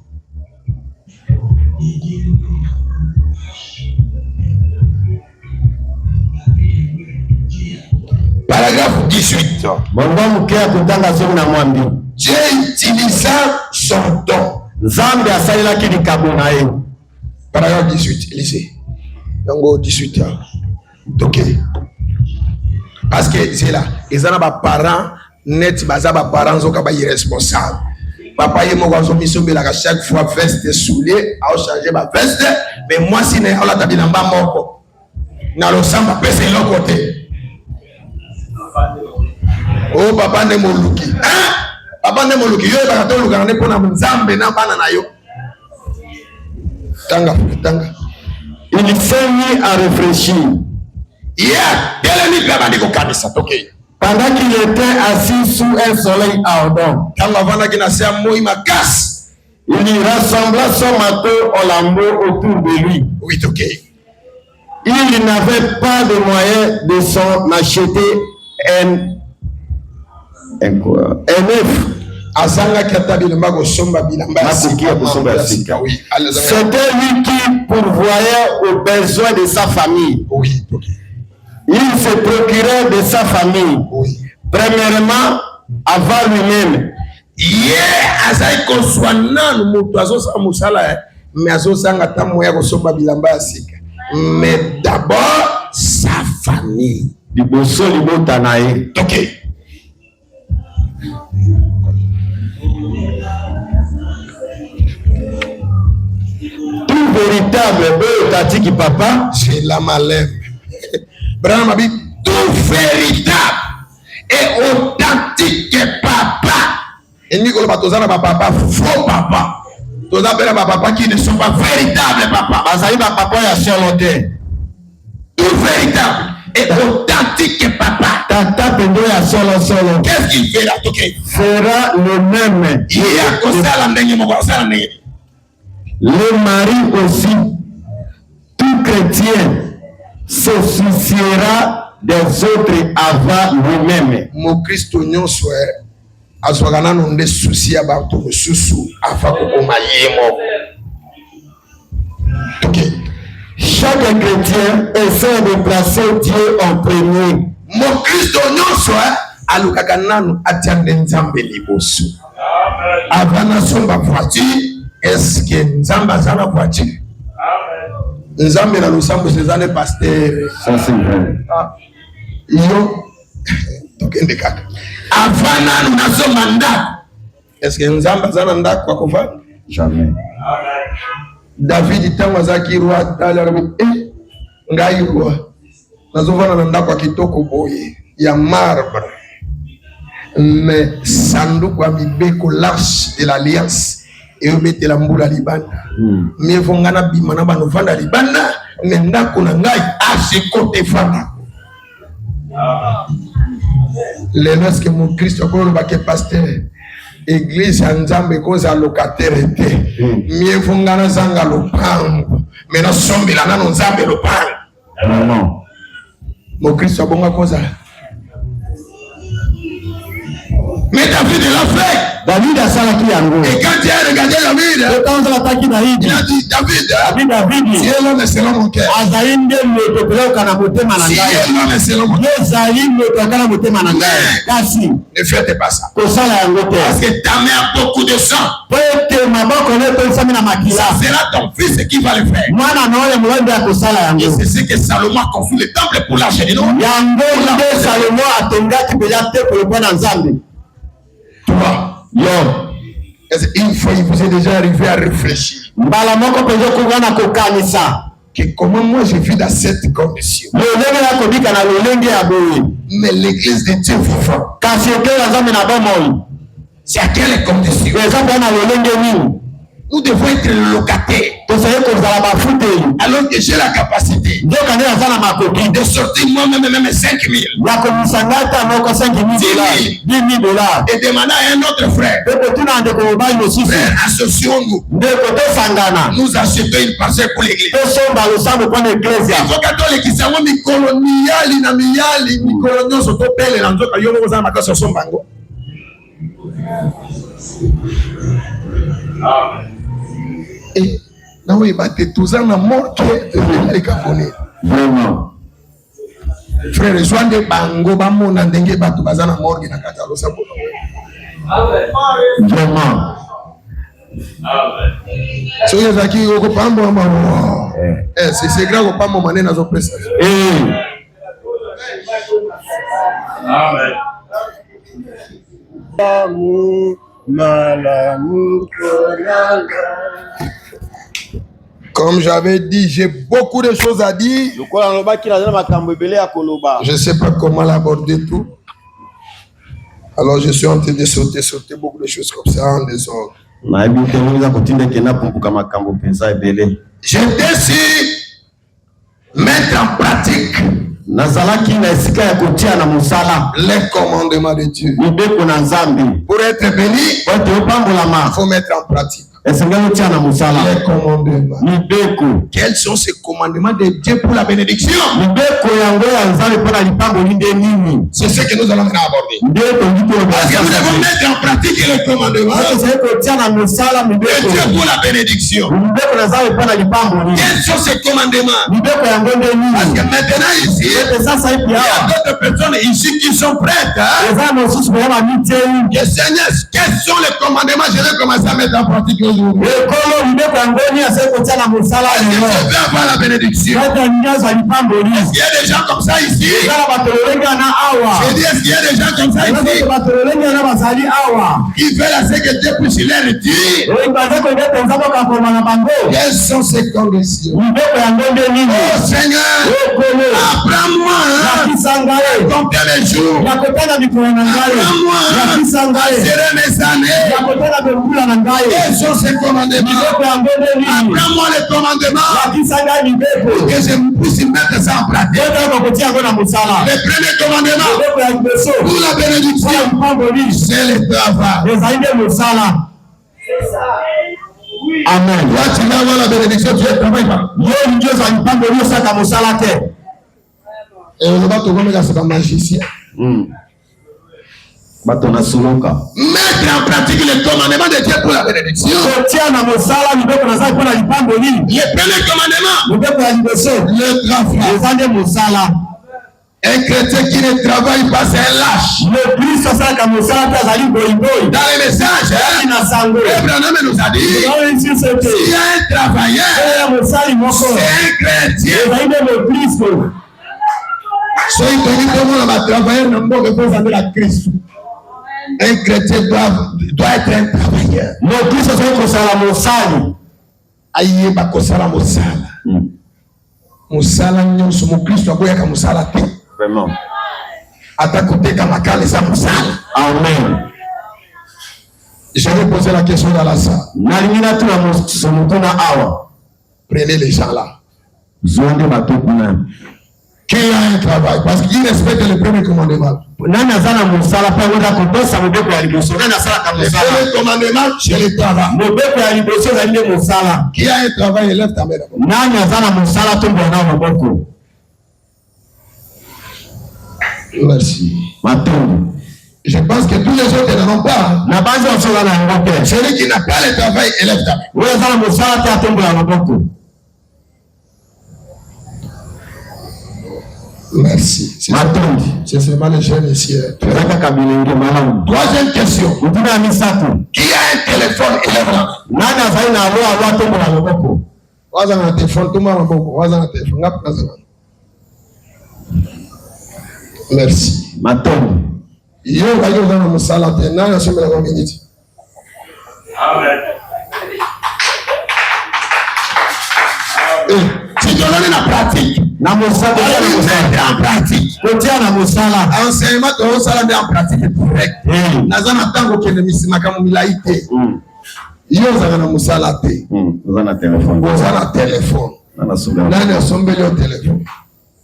Paragraphe 18. Dieu utilisa son don. Zambe asalelaki likabo na ye. Paragraphe 18. Lisez. Donc 18 ans. Ok. Parce que c'est là. Ils ont des parents net, baza ba parents zoka ba irresponsable. Papa yemo kwa zo misombe la chaque fois veste soulier, a changer ba veste, mais moi si ne ala tabilamba moko. Na lo samba pese lo côté. Oh papa ne moluki. Hein? Papa ne moluki. Yo ba to luka ne pona nzambe na bana na yo. Tanga. Il s'est mis à réfléchir. Yeah, quel est le père de kanisa toke. Pendant qu'il était assis sous un soleil ardent, il y rassembla son manteau en lambeaux autour de lui. Oui, ok. Il n'avait pas de moyen de s'en acheter un œuf. C'était lui qui pourvoyait aux besoins de sa famille. Oui, ok. Il se procurait de sa famille. Oui. Premièrement, avant lui-même. Mais d'abord, sa famille. Ok. Tout véritable, papa, c'est la malème. Branham a dit tout véritable et authentique papa. Et Nicolas Batozana papa, faux papa. Toza bela papa qui ne sont pas véritables papa. Azaïba papa ya charlotte. Tout véritable est authentique que papa. Tata pendo ya solo solo. Qu'est-ce qu'il fera? Fera le même. Il y a comme ça la ndenge. Le mari aussi, tout chrétien, se souciera des autres avant lui-même. Mon Christ nyonso azwaka no nde souci ya bato mosusu afa kokoma ye moko. Chaque chrétien essaie de placer Dieu en premier. Mon Christ nyonso alukaka nanu atiande nzambe liboso. Avana somba voiture, est-ce que nzambe azana voiture? Nzambe na lusambo sezane pasteur. Ça c'est vrai. Yo tokende kaka. Avana na somba ndako. Est-ce que nzambe azana ndako kwa kufanya? Jamais. David tango azaki roi talabi ngai roi. Nazovana na ndako kitoko boye ya marbre. Mais sanduku ya mibeko l'arche de l'alliance et obetela mbula libanda. Mais vongana bimana bano vanda libanda mais ndako na ngai ache côté fanda. Le lorsque mon Christ okolo ba ke pasteur église ya nzambe koza locataire te. Mais vongana zanga lopango. Mais na sombela na nzambe lopango. Non. Mon Christ abonga koza. Mais David l'a fait. David a salaki yango. Et quand tu as regardé David, il a dit David, si est l'homme selon mon cœur. Si est l'homme selon mon cœur. Ne faites pas ça. Parce que ta mère a beaucoup de sang. Ça sera ton fils qui va le faire. Et c'est ce que Salomon a construit le temple pour l'arche de Dieu. Une fois, il vous est déjà arrivé à réfléchir que comment moi je vis dans cette condition. Mais l'église de Dieu vivant, c'est à quelle condition? Nous devons être le locataire. Alors que j'ai la capacité de sortir moi-même même 5 000. 10 000 dollars. Et demander à un autre frère. Frère, associons-nous. Nous achetons une parcelle pour l'église. Il faut que les qui sont mi-coloniales, na-mi-yali, mi-coloniaux sont au pelle, dans d'autres, ils vont avoir sur son bango. Et non, il va te tous en mort qui est les Gabonais. Vraiment. Frère, je suis de bango, bamon, n'endengue pas tout bazan à mort qui n'a qu'à t'allonger ça pour nous. Vraiment. So il y a qui au pambo, c'est grave au pambo mané dans un pressage. Amen. Comme j'avais dit, j'ai beaucoup de choses à dire. Je ne sais pas comment l'aborder tout. Alors je suis en train de sauter beaucoup de choses comme ça en désordre. Je décide mettre en pratique les commandements de Dieu. Pour être béni, il faut mettre en pratique les commandements. Quels sont ces commandements de Dieu pour la bénédiction? C'est ce que nous allons aborder. Parce que nous devons mettre en pratique les commandements de Dieu pour la bénédiction. Quels sont ces commandements? Parce que maintenant ici, il y a d'autres personnes ici qui sont prêtes. Que Seigneur, quels sont les commandements? Je vais commencer à mettre en pratique aujourd'hui. Est-ce que je vais avoir la bénédiction? Est-ce qu'il y a des gens comme ça ici? Je dis, est-ce qu'il y a des gens comme ça ici? Qui veulent assez que Dieu puisse leur dire quelles sont ces conditions? Oh Seigneur, apprends-moi à compter les jours. Apprends-moi à serrer mes années. Quels sont ces commandements? Apprends-moi les commandements pour que je puisse mettre ça en pratique. Le premier commandement pour la bénédiction, c'est le travail. Amen. Toi, tu vas avoir la bénédiction, tu ne travailles pas. Et on va te remettre à magicien. Mettre en pratique le commandement de Dieu pour la bénédiction. Le premier commandement, le travail. Un chrétien qui ne travaille pas, c'est un lâche. Dans les messages, Abraham nous a dit, s'il y a un travailleur, c'est un chrétien. Soyez connus comme on va travailler dans le monde de la Christ. Un chrétien doit être un travailleur. Aïe, bakosala mosala. Mosala nyonso mo Kristo akoyaka mosala te. Vraiment. Atakoteka makale za mosala. Amen. Je vais poser la question dans la salle. Prenez les gens là. Qui a un travail? Parce qu'il respecte le premier commandement. Le premier commandement, c'est le travail. Qui a un travail, élève ta main d'abord. Merci. Je pense que tous les autres n'en ont pas. Celui qui n'a pas le travail, élève ta main. Merci. C'est seulement les jeunes ici. Troisième question. Qui a un téléphone, élève la main. Merci. Amen. Si tu donnes la pratique, en pratique. Enseignement de en pratique est correct. Nazana tango kende misimaka mumilaite. Yo zana musala te. Ozana téléphone. Nani asombeli au téléphone.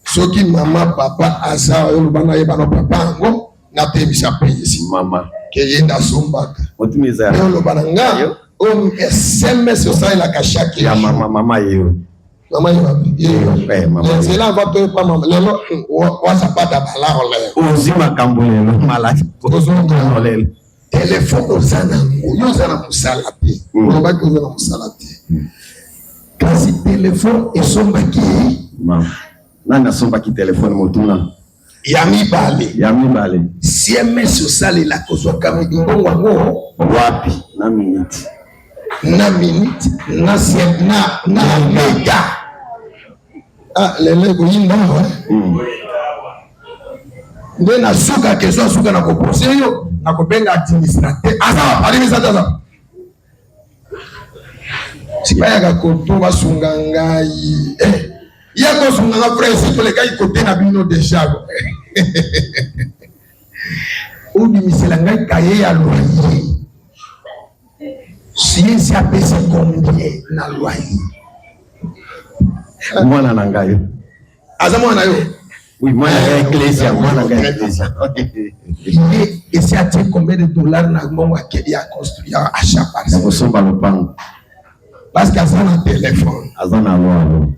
Soki mama papa asa yo bana yebana papa ngo na te bisape ici. Mama ke yenda sombaka. Otimiza. Yo lo bana nga o SMS osai la kashaki ya mama yo. Maman, c'est là va te pas maman. Ça pas d'abala téléphone osana musalati. On va que osana musalati. Kasi téléphone et son baki. Nana son baki téléphone motuna. Yami bale. CMS osali la kozo kama ngongo wapi na minute. Na mega. Lele goyinda nde na suka keso suka na kopose yo na kobenga administrateur asa palimisa tata sipaya ka koto basunga ngai yako sunga nga frère c'est le kai côté na bino déjà obi misela ngai kaye ya loyer si a payé combien na loyer mwana nangayo aza mwana yo oui mwana ya ecclesia mwana ya ecclesia et c'est à combien de dollars na mongo ya construire achat par ça kosomba lopango parce que azana téléphone azana lo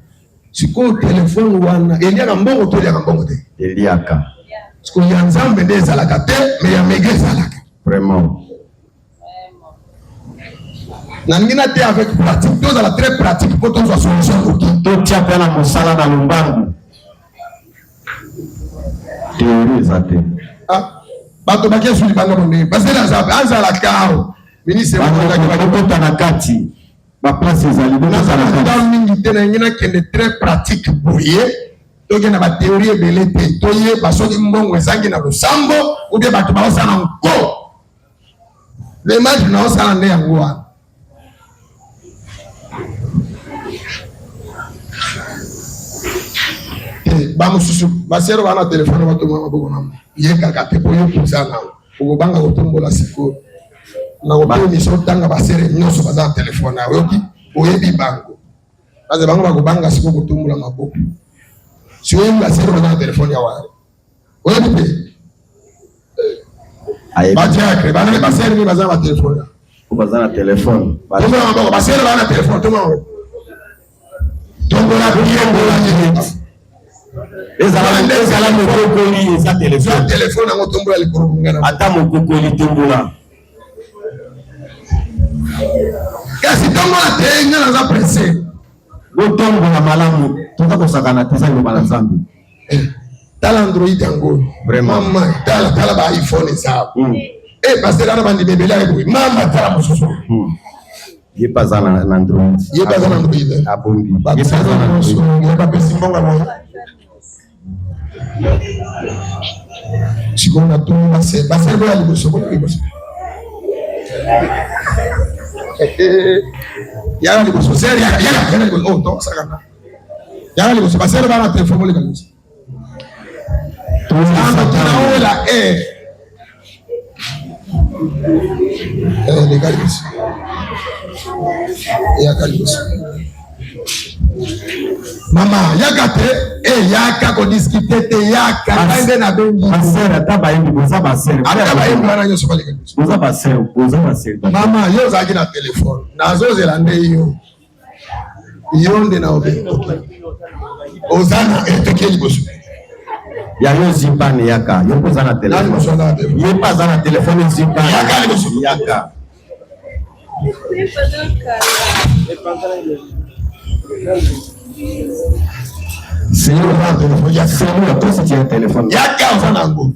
siko téléphone wana eliaka mbongo to eliaka mbongo te eliaka siko ya nzambe nde ezalaka te mais ya mege ezalaka vraiment. Nangina te avec pratique, tous la très pratique pour tous la solution pour qui. Tout tient bien à mon salon dans le banc. Théorie zate. Ah, bato bakia sur le banc mondé. Parce que là ça, anza la cao. Ministre de la Côte Nakati. Ma place est allée dans la dans mingi te nangina qui est très pratique pour y. Donc il y a ma théorie belé te. Toye parce que mbongo ezangi na losambo ou bien bato ba osana ngo. Les matchs na osana ne yango. Bamususu basero bana telefone bato mama boko na yeka kate po yo kuzana ugo banga kotombola siko na ko mi so tanga basere nyoso baza telefone ayoki oyebi bango baze bango bako banga siko kotombola maboko Si vous avez la série dans le téléphone, vous avez dit batiakre bana basere ni bazana ba telefone bazana telefone bazana ba basere bana telefone tongola biyengola nyeti ezala mokokoli eza telefone ngo tombola likorungana ata mokokoli tombola kasi tombola tenga na za presse go tombola malamu toza kosakana tesa yo bala zambi tala Android yango vraiment mama tala ba iPhone ça parce que là bandi bebela avec mama tala mososo ye bazana na Android abombi ye bazana na pas pesi mbonga mo sikona tu base ba liboso ko liboso ya liboso seri ya liboso oh to sakana ya liboso base ba na téléphone le liboso tunaola les gars mama yakate yaka ko discuter te yaka kaende na bengi basera tabayimbi boza basera tabayimbi wana nyoso baleka boza basera mama yo zaki na telefone nazozela nde yo nde na obe ozana etokeli boso ya yo zimbane yaka yo poza na telefone ye paza na telefone zimbane yaka Senhor va telefone ya Senhor to si tiene telefone yaka ozana ngo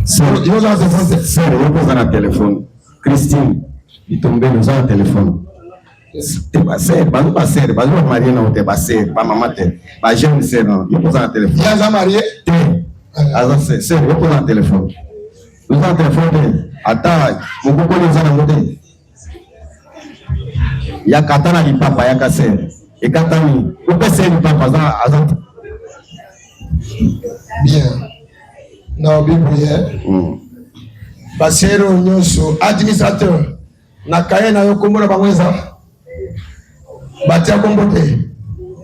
Senhor yo za telefone Senhor yo poza na telefone Christine itombe no za telefone te baser balu baser balu marié na te baser ba mama te ba jeune ser non yo poza na telefone ya za marié te aza ser yo poza na telefone yo za telefone ata mukoko ni za na mode ya katana ni papa ya kaser e katani o pese ni papa aza bien na biblié basero nyoso administrateur na kaye na yo komona bamweza batia kombo te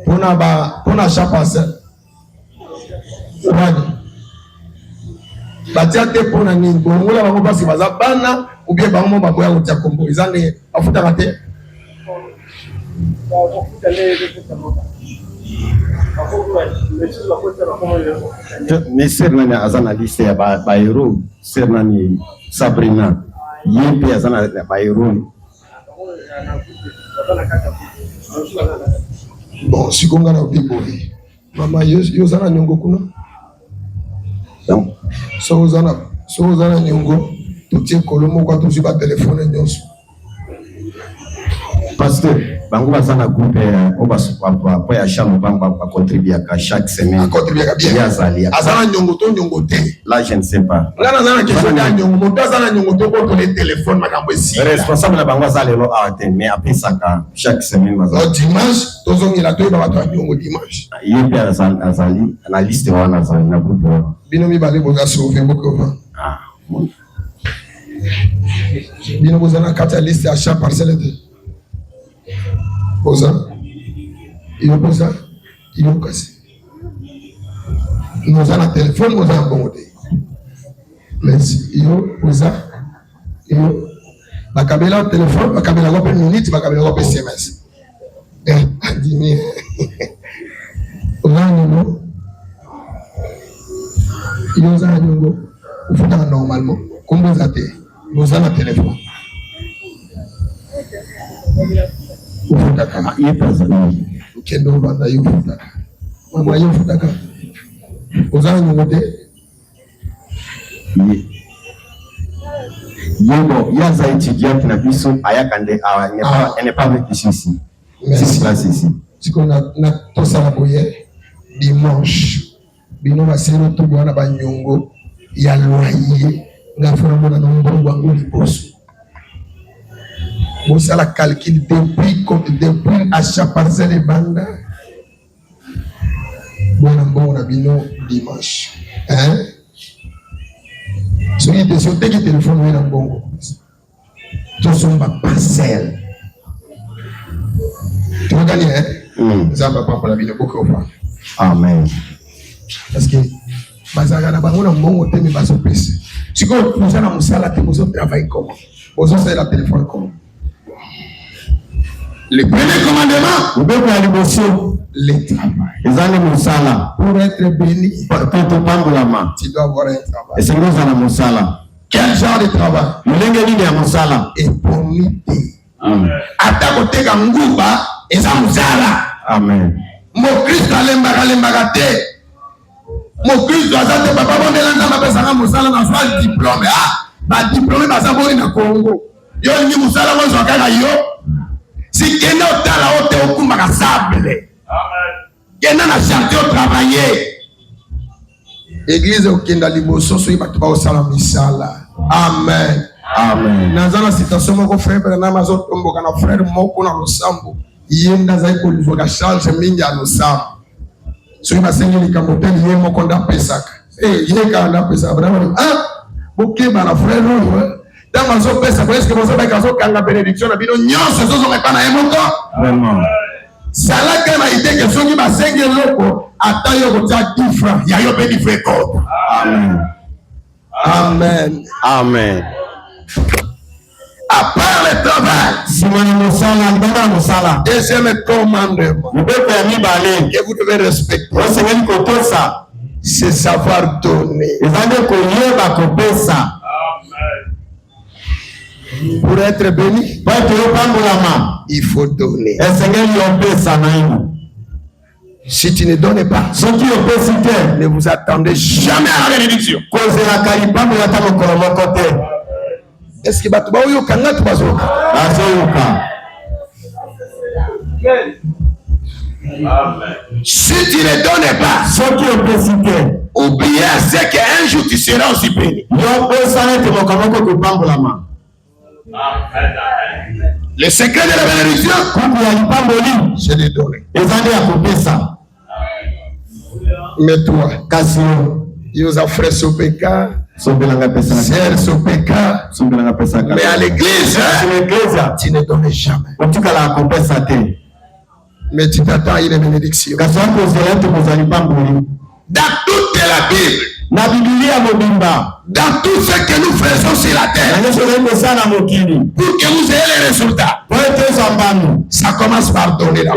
pona chapase wani batia te pona nini bongola bango basi baza bana ubie bango baboya kotia kombo eza nde bafutaka te mais ser nani aza na liste ya bahero ser nani Sabrina ye mpe aza na bahero bon sikonga na biboyi mama yo zana nyongo kuna so zana nyongo tutie kolomo kwa tuzi ba telefone nyonso pasteur bango baza na groupe po ya chambre bango ba contribuer ka chaque semaine contribuer ka bien azana nyongo te là je ne sais pas ngana zana question ya nyongo moto azana nyongo to ko le téléphone makambo esi responsable na bango azali lo ate mais après ça chaque semaine baza dimanche tozongela to ba to nyongo dimanche yepe azali na liste wana azali na groupe bino mi bale boza sauver boko bino boza na kata liste à chaque parcelle de boza iyo kasi nous avons un téléphone nous avons un bon côté mais iyo boza iyo bakabela téléphone bakabela ko minute bakabela ko SMS adimi ozanyo iyo zanyo ufuta normalement comme vous avez nous avons un téléphone ufutaka ukendo banda yufutaka mama yufutaka ozana ngote yebo yaza étudiante na biso ayakande elle n'est pas avec ici c'est place ici siko na tosala boye dimanche bino basero to bwana banyongo ya loyer ngafuna mona na mbongo wangu liboso bosa la calcul depuis achat parcelle banda bona mbona bino dimanche so il te sote ki téléphone na mbongo tosomba parcelle. Tu vas gagner, hein? Ça va pas pour la vie de beaucoup. Amen. Parce que bazagana bango na mongo te mais baso pese. Si ko nous na musala te nous travailler comment? Nous faire la téléphone comment? Le premier commandement, le travail. Pour être béni, tu dois avoir un travail. Quel genre de travail? Éponité. Atakote kanguba eza musala. Amen. Mo Christ alemba te. Mo Christ azate papa bondela nzamba pesanga musala na swa diplôme. Ba diplôme baza boyi na Congo. Yo ni musala mo zokaka yo. Si kenda otala ote okumbaka sable. Kenda na chantier travailler. Église okenda liboso so ibatu ba osala misala. Amen. Amen. Nazana citation moko frère na mazo tomboka na frère moko na losambo. Yenda zai ko livoka charge mingi a losambo. So ibasengi likambo te ye moko nda pesaka. Yeka nda pesaka. Bokeba na frère no. Dans ma zone, c'est parce que vous avez la bénédiction de Bino. Non, ce sont les panayemoko. Vraiment. Ça là quand il dit que ceux qui va 5 euros, attends, il y a 10 francs. Il y a eu 10 francs. Amen. Amen. Amen. À part le travail, deuxième commandement que vous devez respecter, c'est savoir donner. Pour être béni, il faut donner. Si tu ne donnes pas, ne vous attendez jamais à la bénédiction. Est-ce que tu vas au Kanga tu vas si tu ne donnes pas, oubliez c'est qu'un jour tu seras aussi béni. Le secret de la bénédiction, c'est de donner. Mais toi, il vous a frère Sopeka, sœur Sopeka, mais à l'église, tu ne donnes jamais. Mais tu t'attends à une bénédiction. Dans toute la Bible, dans tout ce que nous faisons sur la terre, pour que vous ayez les résultats, ça commence par donner la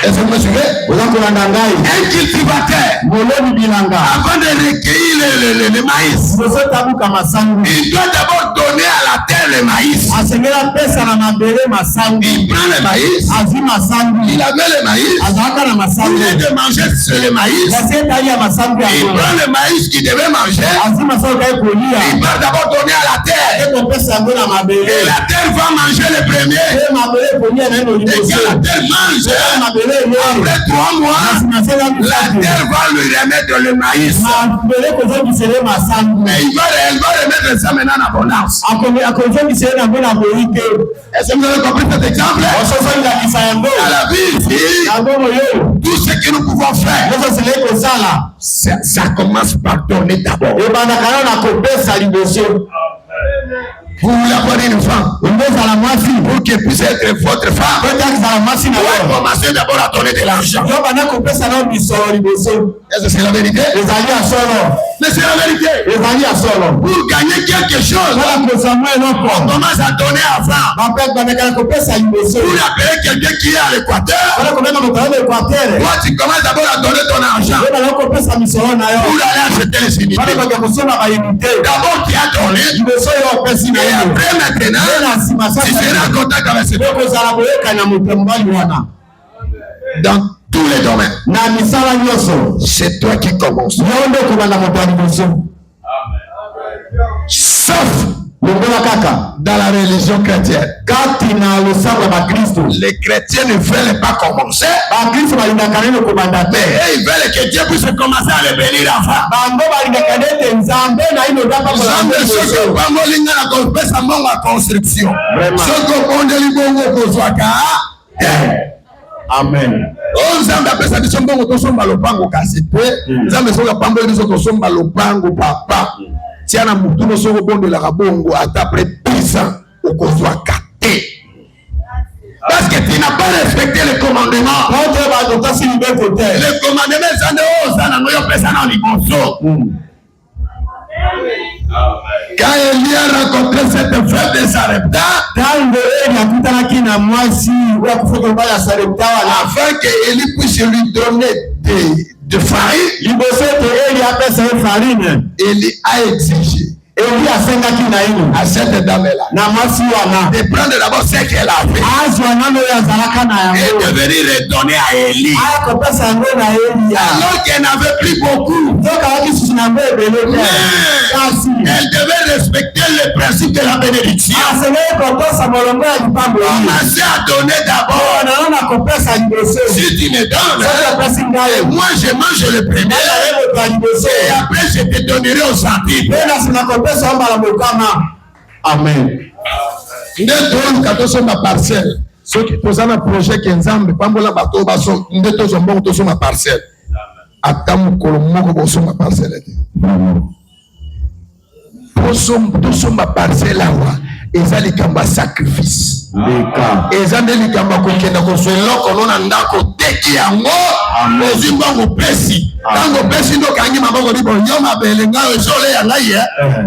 est-ce que vous me suivez? Un cultivateur, avant de recueillir le maïs, il doit d'abord donner à la terre le maïs. Il prend le maïs, il avait le maïs, il est de manger sur le maïs, il prend le maïs qu'il devait manger, il va d'abord donner à la terre, et la terre va manger le premier, et que la terre mange. Après 3 mois, la terre va lui remettre le maïs. Mais il va remettre ça maintenant en abondance. Est-ce que vous avez compris cet exemple? À la vie ici, tout ce que nous pouvons faire, ça commence par donner d'abord. Vous voulez avoir une femme pour qu'elle puisse être votre femme. Vous pouvez commencer d'abord à donner de l'argent. Est-ce que c'est la vérité? Mais c'est la vérité. Pour gagner quelque chose, on commence à donner avant. Pour appeler quelqu'un qui est à l'Équateur, toi tu commences d'abord à donner ton argent pour aller acheter les unités. D'abord tu as donné. Et après maintenant, tu seras en contact avec ce dans tous les domaines. C'est toi qui commences. Sauf dans la religion chrétienne. Les chrétiens ne veulent pas commencer. Mais ils veulent que Dieu puisse commencer à les bénir avant. Amen. Nzambe apesa biso mbongo tosomba lopango kasi te. Nzambe soka pambo biso tosomba lopango papa. tiana mutuno soko bondo la kabongo ata après 10 ans au kozwa kate. Parce que tu n'as pas respecté les commandements. Les commandements sont quand Élie a rencontré cette femme de Sarepta, afin que Élie puisse lui donner de farine, Élie a exigé à cette dame-là de prendre d'abord ce qu'elle a fait et de venir redonner à Élie alors qu'elle n'avait plus beaucoup. Mais elle devait respecter le principe de la bénédiction. Commencer à donner d'abord. Si tu me donnes, et moi je mange le premier et après je te donnerai au centime. Amen. Ndeto katoso ma parcelle. Ce qui pose un projet qui ensemble pambola bato baso ndeto zombo to ma parcelle. Atamu kolomoko boso ma parcelle. Boso to ma parcelle awa ezali kamba sacrifice. Ezande likamba kokenda koswela kolona ndako teki yango ozimba ngopesi. Tango pesi ndo kangi maboko libo nyoma belenga ezole yanga ye.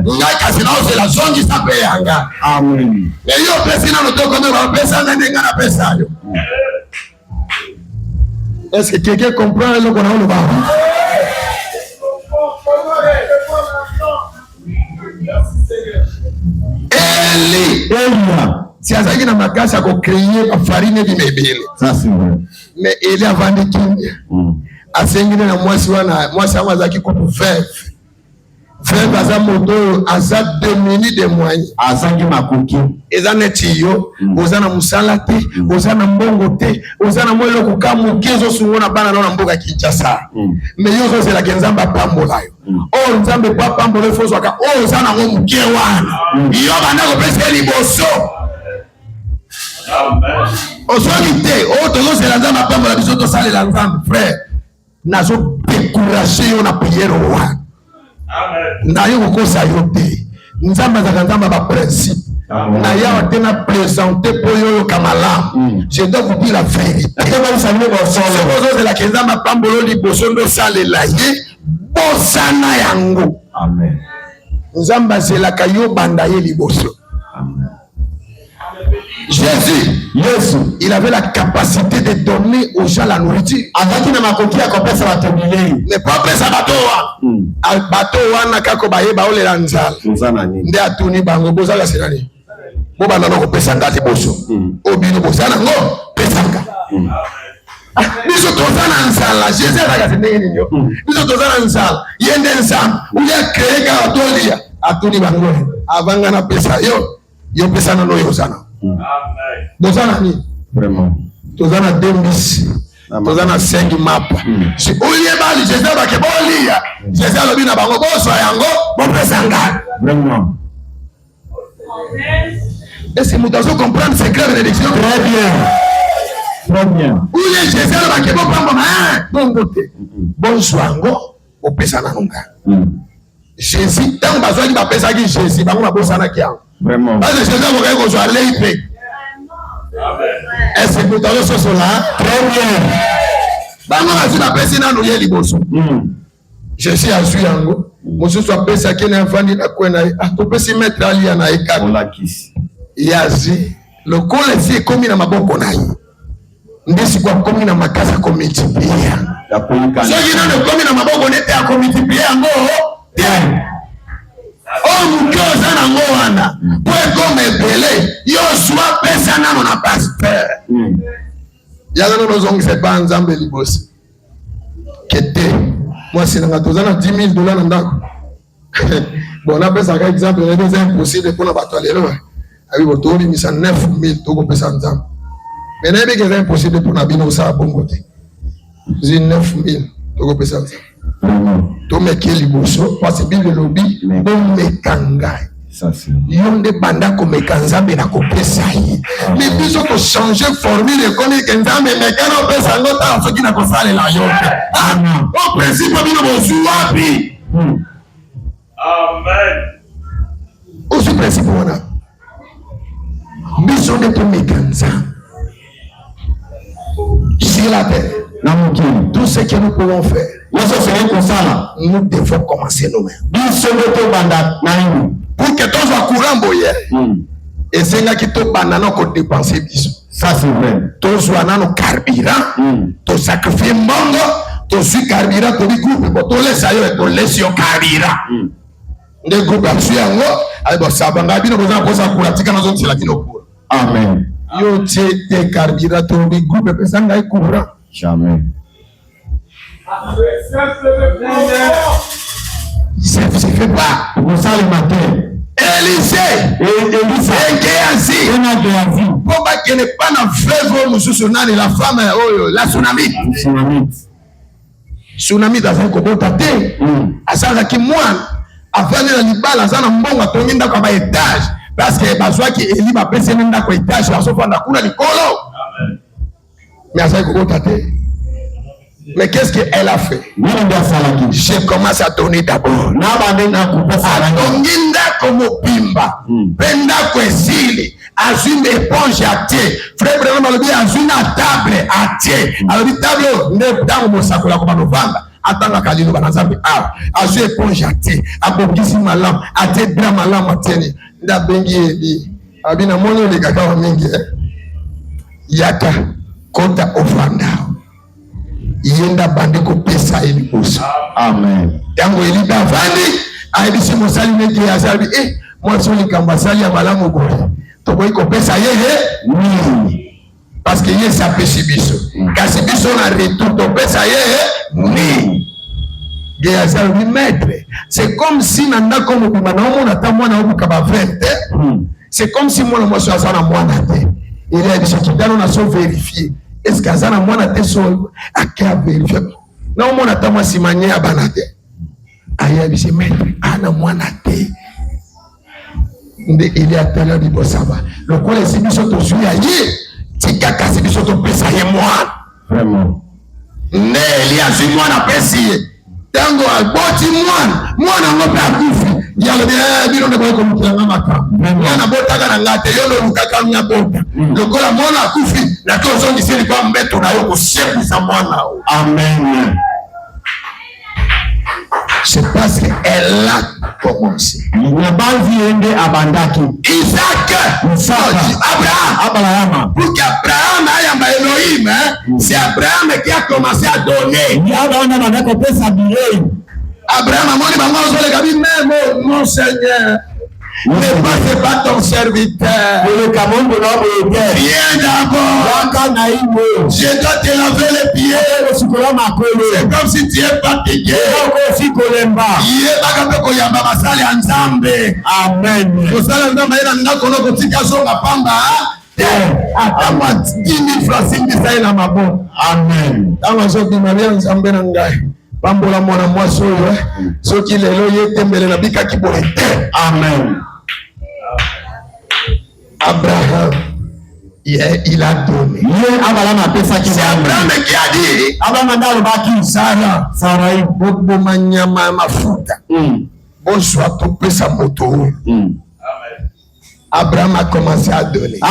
Ngai kasi na ose la zongi sape yanga. Amen. Mais yo pesi na lotoko ndo ba pesa ndenga na pesa yo. Est-ce que quelqu'un comprend le qu'on a le bas? Si azaki na makasi à créer la farine de mebele. Ça c'est vrai. Mais il a vendu kimia. Asengine na mwasi azaki ko veuve. Veuve aza moto aza domini de moyen. Azangi makoki. Eza neti yo, ozana musala te, ozana mbongo te, ozana mwelo kukamu kezo sungona bana na mboka Kinshasa. Mais yo zo la kenzamba pambola yo. Oh nzambe pa pambola fo zwaka, oh ozana ngo muke wana. Yo bana ko pesa liboso. Amen. Osoite, oh tozo se la nzamba pambola biso to sale la nzambe frère. Nazo décourager yo na prière wa. Amen. Na yo kosa yo te. Nzamba za nzamba ba principe. Na ya tena présenter pour yo kamala. Je dois vous dire la vérité. C'est la nzamba pambolo liboso ndo sale la ye bosana yango. Amen. Nzamba c'est la kayo banda ye liboso. Amen. Jésus, il avait la capacité de donner aux gens la nourriture. Mais pas pesa batoa. Batoa na kako baye baole la nzala. Nde atuni bango boza la senani. Bo bana no pesa ngati boso. Obino boza na ngo pesanga. Biso tozana nzala, Jésus ala seneni nyo. Biso tozana nzala, yende nzala, uya kreka atolia. Atuni bango. Avanga na pesa yo pesa na no yo sana. Amen. Tozana ni vraiment. Tozana dembis. Tozana 5 mapa. Si olie bali Jésus ba ke bolia. Jésus lobi na bango boso yango bo pesanga. Vraiment. Est-ce que vous devez comprendre ce secret de l'élection? Très bien. Très bien. Olie Jésus ba ke bo pambo na bongo te. Bonso yango bo pesana nunga. Jésus tant bazwa ba pesa ki Jésus bango na bosana ki yango. Vraiment. Parce que Jésus a voulu qu'on soit l'épée. Est-ce que vous avez ce là? Très bien. Bango a su la personne à nous y liboso. Jésus a su yango. Monsieur soit personne qui n'a pas dit la quoi a tout peut s'y mettre à l'ia na eka. Yazi le col est comme na maboko na yi. Ndesi kwa comme na makasa community pia. Ya polika. So qui na comme na maboko nete ya community pia ngo. Bien. Oh mukyo sana ngoana pwe comme belé yo soit pesa na na pasteur yala no zongi se ba nzambe libosi kete moi c'est na tozana $10,000 ndako bon na pesa ka exemple c'est impossible pour na batwalelo abi botori misa 9,000 to ko pesa nzambe mais na beke c'est impossible pour na bino sa bongo te 9,000 to ko pesa nzambe to meki liboso parce que Bible lobi bon mekangai ça c'est yonde banda ko mekanzambe na ko pesa yi mais biso ko changer formule ko ni kenzambe mekano pesa ngota soki na ko sale la yote au principe bino bozu wapi. Aussi principe on a. Mission de Tomikanza. Sur la terre. Tout ce que nous pouvons faire. Nous devons commencer nous-mêmes. Pour que tous soient courants, et c'est là que tout banana qu'on dépense. Ça c'est vrai. Tous soient dans nos carburants, tous sacrifier mongo, tous suivre carburant, tous les groupes, tous les saillots, tous les sur carburant. Les groupes à suivre en haut, alors ça va bien, nous avons posé un courant, c'est quand nous sommes là qui nous courent. Amen. Yo t'es carburant, tous les groupes, et ça n'a courant. Jamais. Ça ne se fait pas. Pour ça le matin. Élysée. Pour pas qu'il n'y ait pas de fleuve, nous sommes la femme, la tsunami. Tsunami dans un cobot à terre. À ça, qui moi, à faire le libal, à ça, on va tomber dans un étage. Parce que besoin qui est libre, après, c'est dans un étage, à ce moment là, on a colo. Mais à ça, cobot à terre. Mais qu'est-ce qu'elle a fait? J'ai commencé à donner d'abord. Atonginda comme pimba. Penda kwesili. Azu une éponge à thé. Frère Branham a dit azu une table à thé. Alors dit table ne dans mon sac là comme novembre. Attends kalino banazambi ah. Azu éponge à thé. Abokisi malam. À thé bra malam ateni. Nda bengi ebi. Abina mono le kaka mingi. Yaka konta ofanda. Yenda bande ko pesa ili uso. Amen. Yango ili davandi aibisi mosali neti ya sabi moi soli kambasali ya malamu ko to boy ko pesa yeye ni parce que yeye sa pesi biso kasi biso na retour to pesa yeye ni ge ya sabi maître c'est comme si nanda ko mobima na omona ta mwana obuka ba 20 c'est comme si mwana moso azana mwana te il a dit que dans on a so vérifier. Est-ce que ça n'a pas été sol à quel vérifier? Non, mon attend si manier à banate. Aïe, c'est maître. Ana moinate. Il y a tout à l'heure du Bossava. Le quoi les émissions de suivi aïe. Tika kasi biso to pesa ye moi. Vraiment. Ne il y a si moi na pesi. Tango alboti moi na ngope akufi. Ya le bien de boy comme tu maka. Na bota kana ngate yo lo lukaka nya bota. Lokola mwana akufi na kozo ni siri kwa mbeto na yo ko shepu sa mwana. Amen. C'est parce qu'elle a commencé. Isaac, Abraham. Pour qu'Abraham aille en Elohim, c'est Abraham qui a commencé à donner. Abraham a dit, même mon Seigneur, ne passe pas ton serviteur. Viens d'abord. Je dois te laver les pieds. C'est comme si tu es fatigué. Amen. Bambola mwana mwasi oyo soki lelo ye tembele na bikaki boye te. Amen. Abraham il a donné. C'est Abraham qui a dit Sarah boboma nyama mafuta bozwa topesa moto. Abraham a commencé à donner. Et quand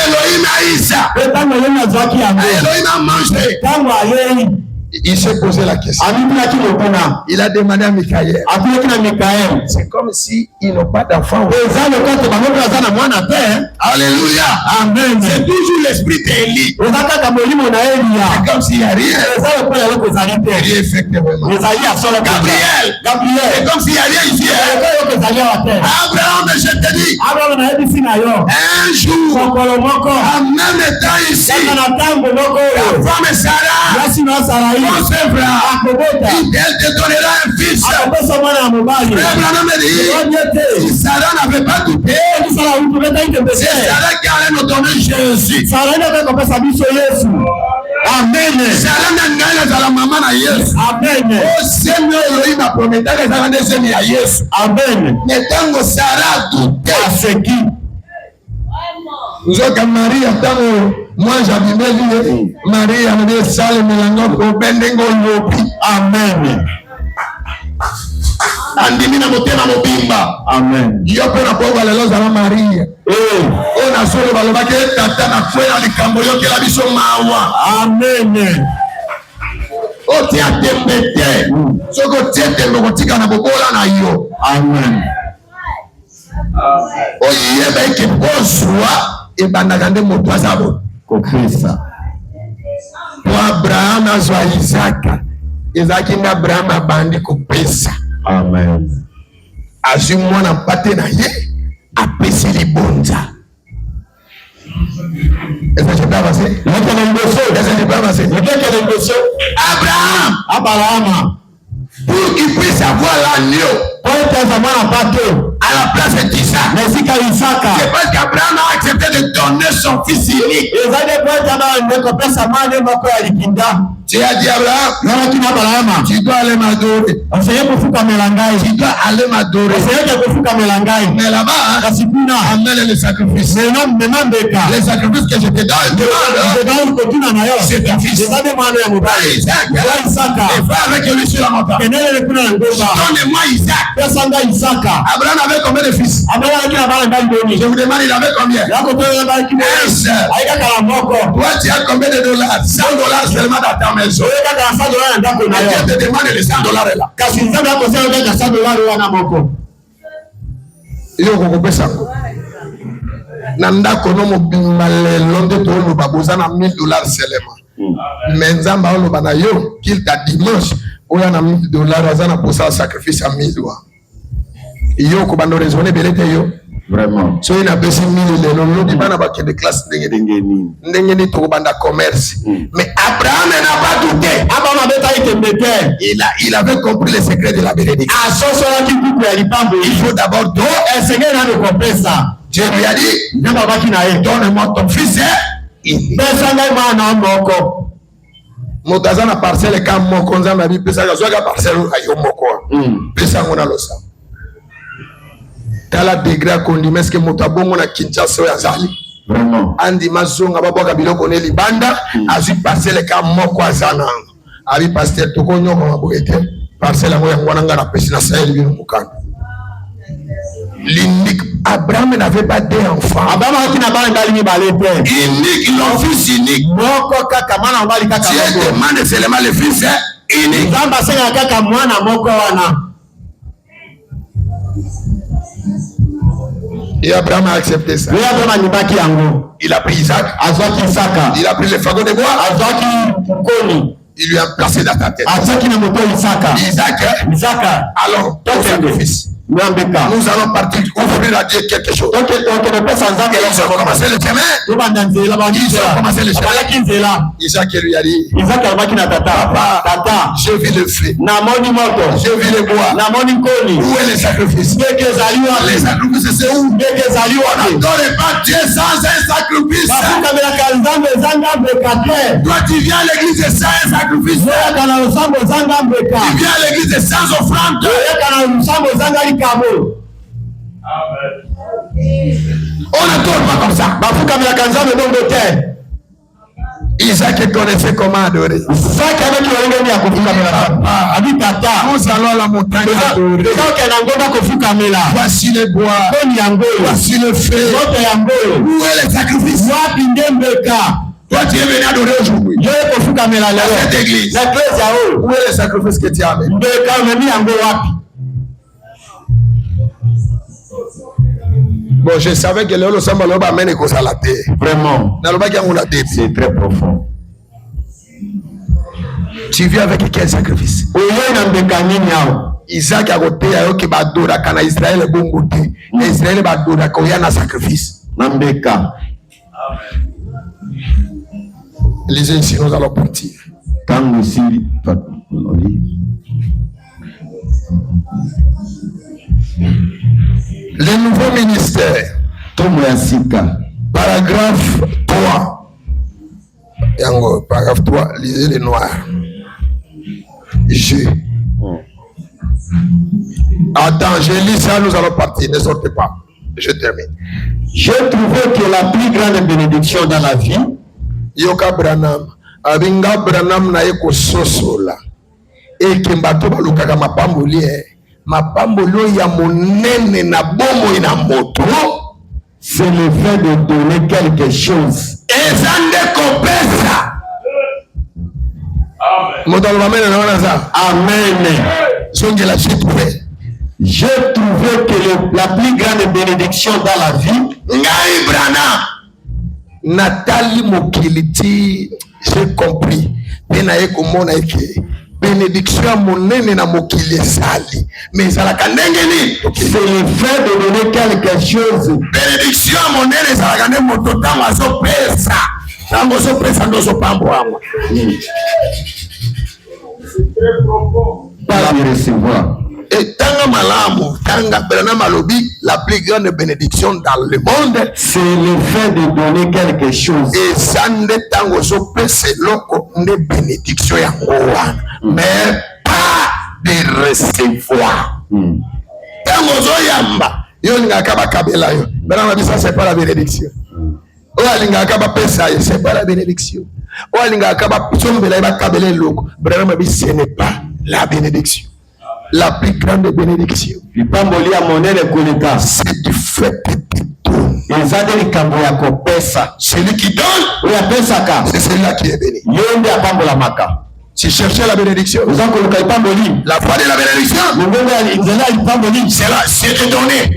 Elohim a eu ça, Elohim a mangé. Il s'est posé la question. Il a demandé à Michaël. C'est comme si ils n'ont pas d'enfant. Alléluia. Amen. C'est toujours l'esprit d'Élie. C'est comme s'il n'y a rien. Rien effectivement. Gabriel. C'est comme s'il n'y a rien ici. Abraham, je te dis. Un jour, en même temps ici, la femme Sarah. Elle te donnera un fils. Abraham dit, si Sarah n'avait pas douté, c'est Sarah qui allait nous donner Jésus. Amen. Sarah n'a la maman à Yesu. Amen. Oh Seigneur, il m'a promis que Sarah n'est jamais à Yesu. Amen. Mais tant que Sarah doutait, c'est qui? Nous avons Marie, moi j'avais dit Marie, a dit Salé, Mélango, Bendengo, Lopi. Amen. andimi na motema mobimba. Amen. Yo pe na kwa lelo za Maria. On a solo balobaki tata na kwela likambo yo ke la biso mawa. Amen. O ti atembete. Soko tete mo kotika na bobola na yo. Amen. O yebe ke bozwa e bandakande moto azabo. Kopesa. Pour Abraham azwa Isaka. Isaki na Abraham abandi kopesa. Amen. Azwi mwana mpate na ye apesi libonza. Est-ce que je peux avancer? Abraham, pour qu'il puisse avoir l'agneau à la place d'Isaac, c'est parce qu'Abraham a accepté de donner son fils unique. Tu as dit Abraham, tu dois aller m'adorer. Tu dois aller m'adorer. Mais là-bas, amène le sacrifice. Les sacrifices que je te donne, c'est ton fils. Isaac, et va avec lui sur la montagne. Donnez-moi Isaac. Abraham avait combien de fils? Je vous demande, il avait combien? Un seul. Toi, tu as combien de dollars? 100 dollars seulement dans ta maison. Je te demande les 100 dollars là. Yo kokopesa na ndako no mobimba lelo nde toloba boza na 1000 dollars seulement. Mais nzamba oloba na yo qu'il ta dimanche oya na 1000 dollars azana posa sacrifice à 1000 dollars. Yo ko bando raisonner belete yo. Vraiment. So il a besoin de l'eau, il va n'avoir que des classes d'ingénie to banda commerce. Mais Abraham n'a pas douté. Il avait compris le secret de la bénédiction. Il faut d'abord donner. Dieu lui a dit, donne-moi ton fils. Motaza na parcelle ka moko nzamba bi pesa ka zoka parcelle ayo moko. Pesa ngona losa. Tala degré kondima est-ce que motabongo na Kinshasa yazali vraiment andi mazonga babwaka biloko ne libanda azwi parcelle ka moko azana abi pasteur tokonyo ko maboete parcelle ngo yango nanga na pesi na Sahel bino mukana l'unique Abraham n'avait pas d'enfant. Abraham akina bana ngali ni balete unique leur fils unique moko kaka mwana mbali kaka moko Dieu demande seulement le fils unique nzamba senga kaka mwana moko wana. Et Abraham a accepté ça. Il a pris Isaac. Il a pris le fagot de bois. Il lui a placé dans ta tête. Isaac. Alors, ton sacrifice. Nous allons partir offrir à Dieu quelque chose. Ils ont commencé le chemin. Isaac lui a dit, papa, je vis le feu. Je vis le bois. Où est le sacrifice? Les sacrifices c'est où? On n'adore pas Dieu sans un sacrifice. Toi tu viens à l'église sans un sacrifice. Tu viens à l'église sans offrande. On n'adore pas comme ça. Isaac connaissait comment adorer. Nous allons à la montagne adorer. Voici les bois. Voici le feu. Où est le sacrifice? Toi tu es venu adorer aujourd'hui. Cette église. Où est le sacrifice que tu as amené? Bon, je savais que le samba loba amène cause à la terre. Vraiment. C'est très profond. Tu viens avec quel sacrifice? Isaac a côté à qui badora kana Israël bongote. Israël badora ko yana sacrifice. Nambeka. Lisez ici, nous allons partir. Quand ici, le nouveau ministère. Paragraphe 3. Yango, paragraphe 3, lisez les noirs. Attends, je lis ça, nous allons partir. Ne sortez pas. Je termine. J'ai trouvé que la plus grande bénédiction dans la vie, Yoka Branham, Abinga Branham na eko sosola. Et Kimbato Balukaka Mapambouli, mapambolo ya monene na bomo ina moto, c'est le fait de donner quelque chose. ezande kopesa. Moto alobamene na wana za. Amen. Songela chitwe. J'ai trouvé que la plus grande bénédiction dans la vie, Ngai Brana, Nathalie Mokiliti, j'ai compris. Pena eko mona eke bénédiction monene na mokili sali. Mais ça la kanenge ni. C'est le fait de donner quelque chose. Bénédiction monene ça la kanenge moto tango so pesa. Tango so pesa ndo so pambo amo. Pas de recevoir. Et tanga malamu, tanga Brana malobi, la plus grande bénédiction dans le monde, c'est le fait de donner quelque chose. et ça ne tango so pesa loko ne bénédiction ya ngoana, mais pas de recevoir. Tango zo yamba, yo linga kaba kabela yo, Brana bisa c'est pas la bénédiction. O linga kaba pesa yo, c'est pas la bénédiction. O linga kaba sombela ba kabele loko, Brana bisa ce n'est pas la bénédiction. La plus grande bénédiction, c'est du fait de donner. Celui qui donne, c'est celui-là qui est béni. Si cherchez la bénédiction, la foi de la bénédiction, c'est là, c'est de donner.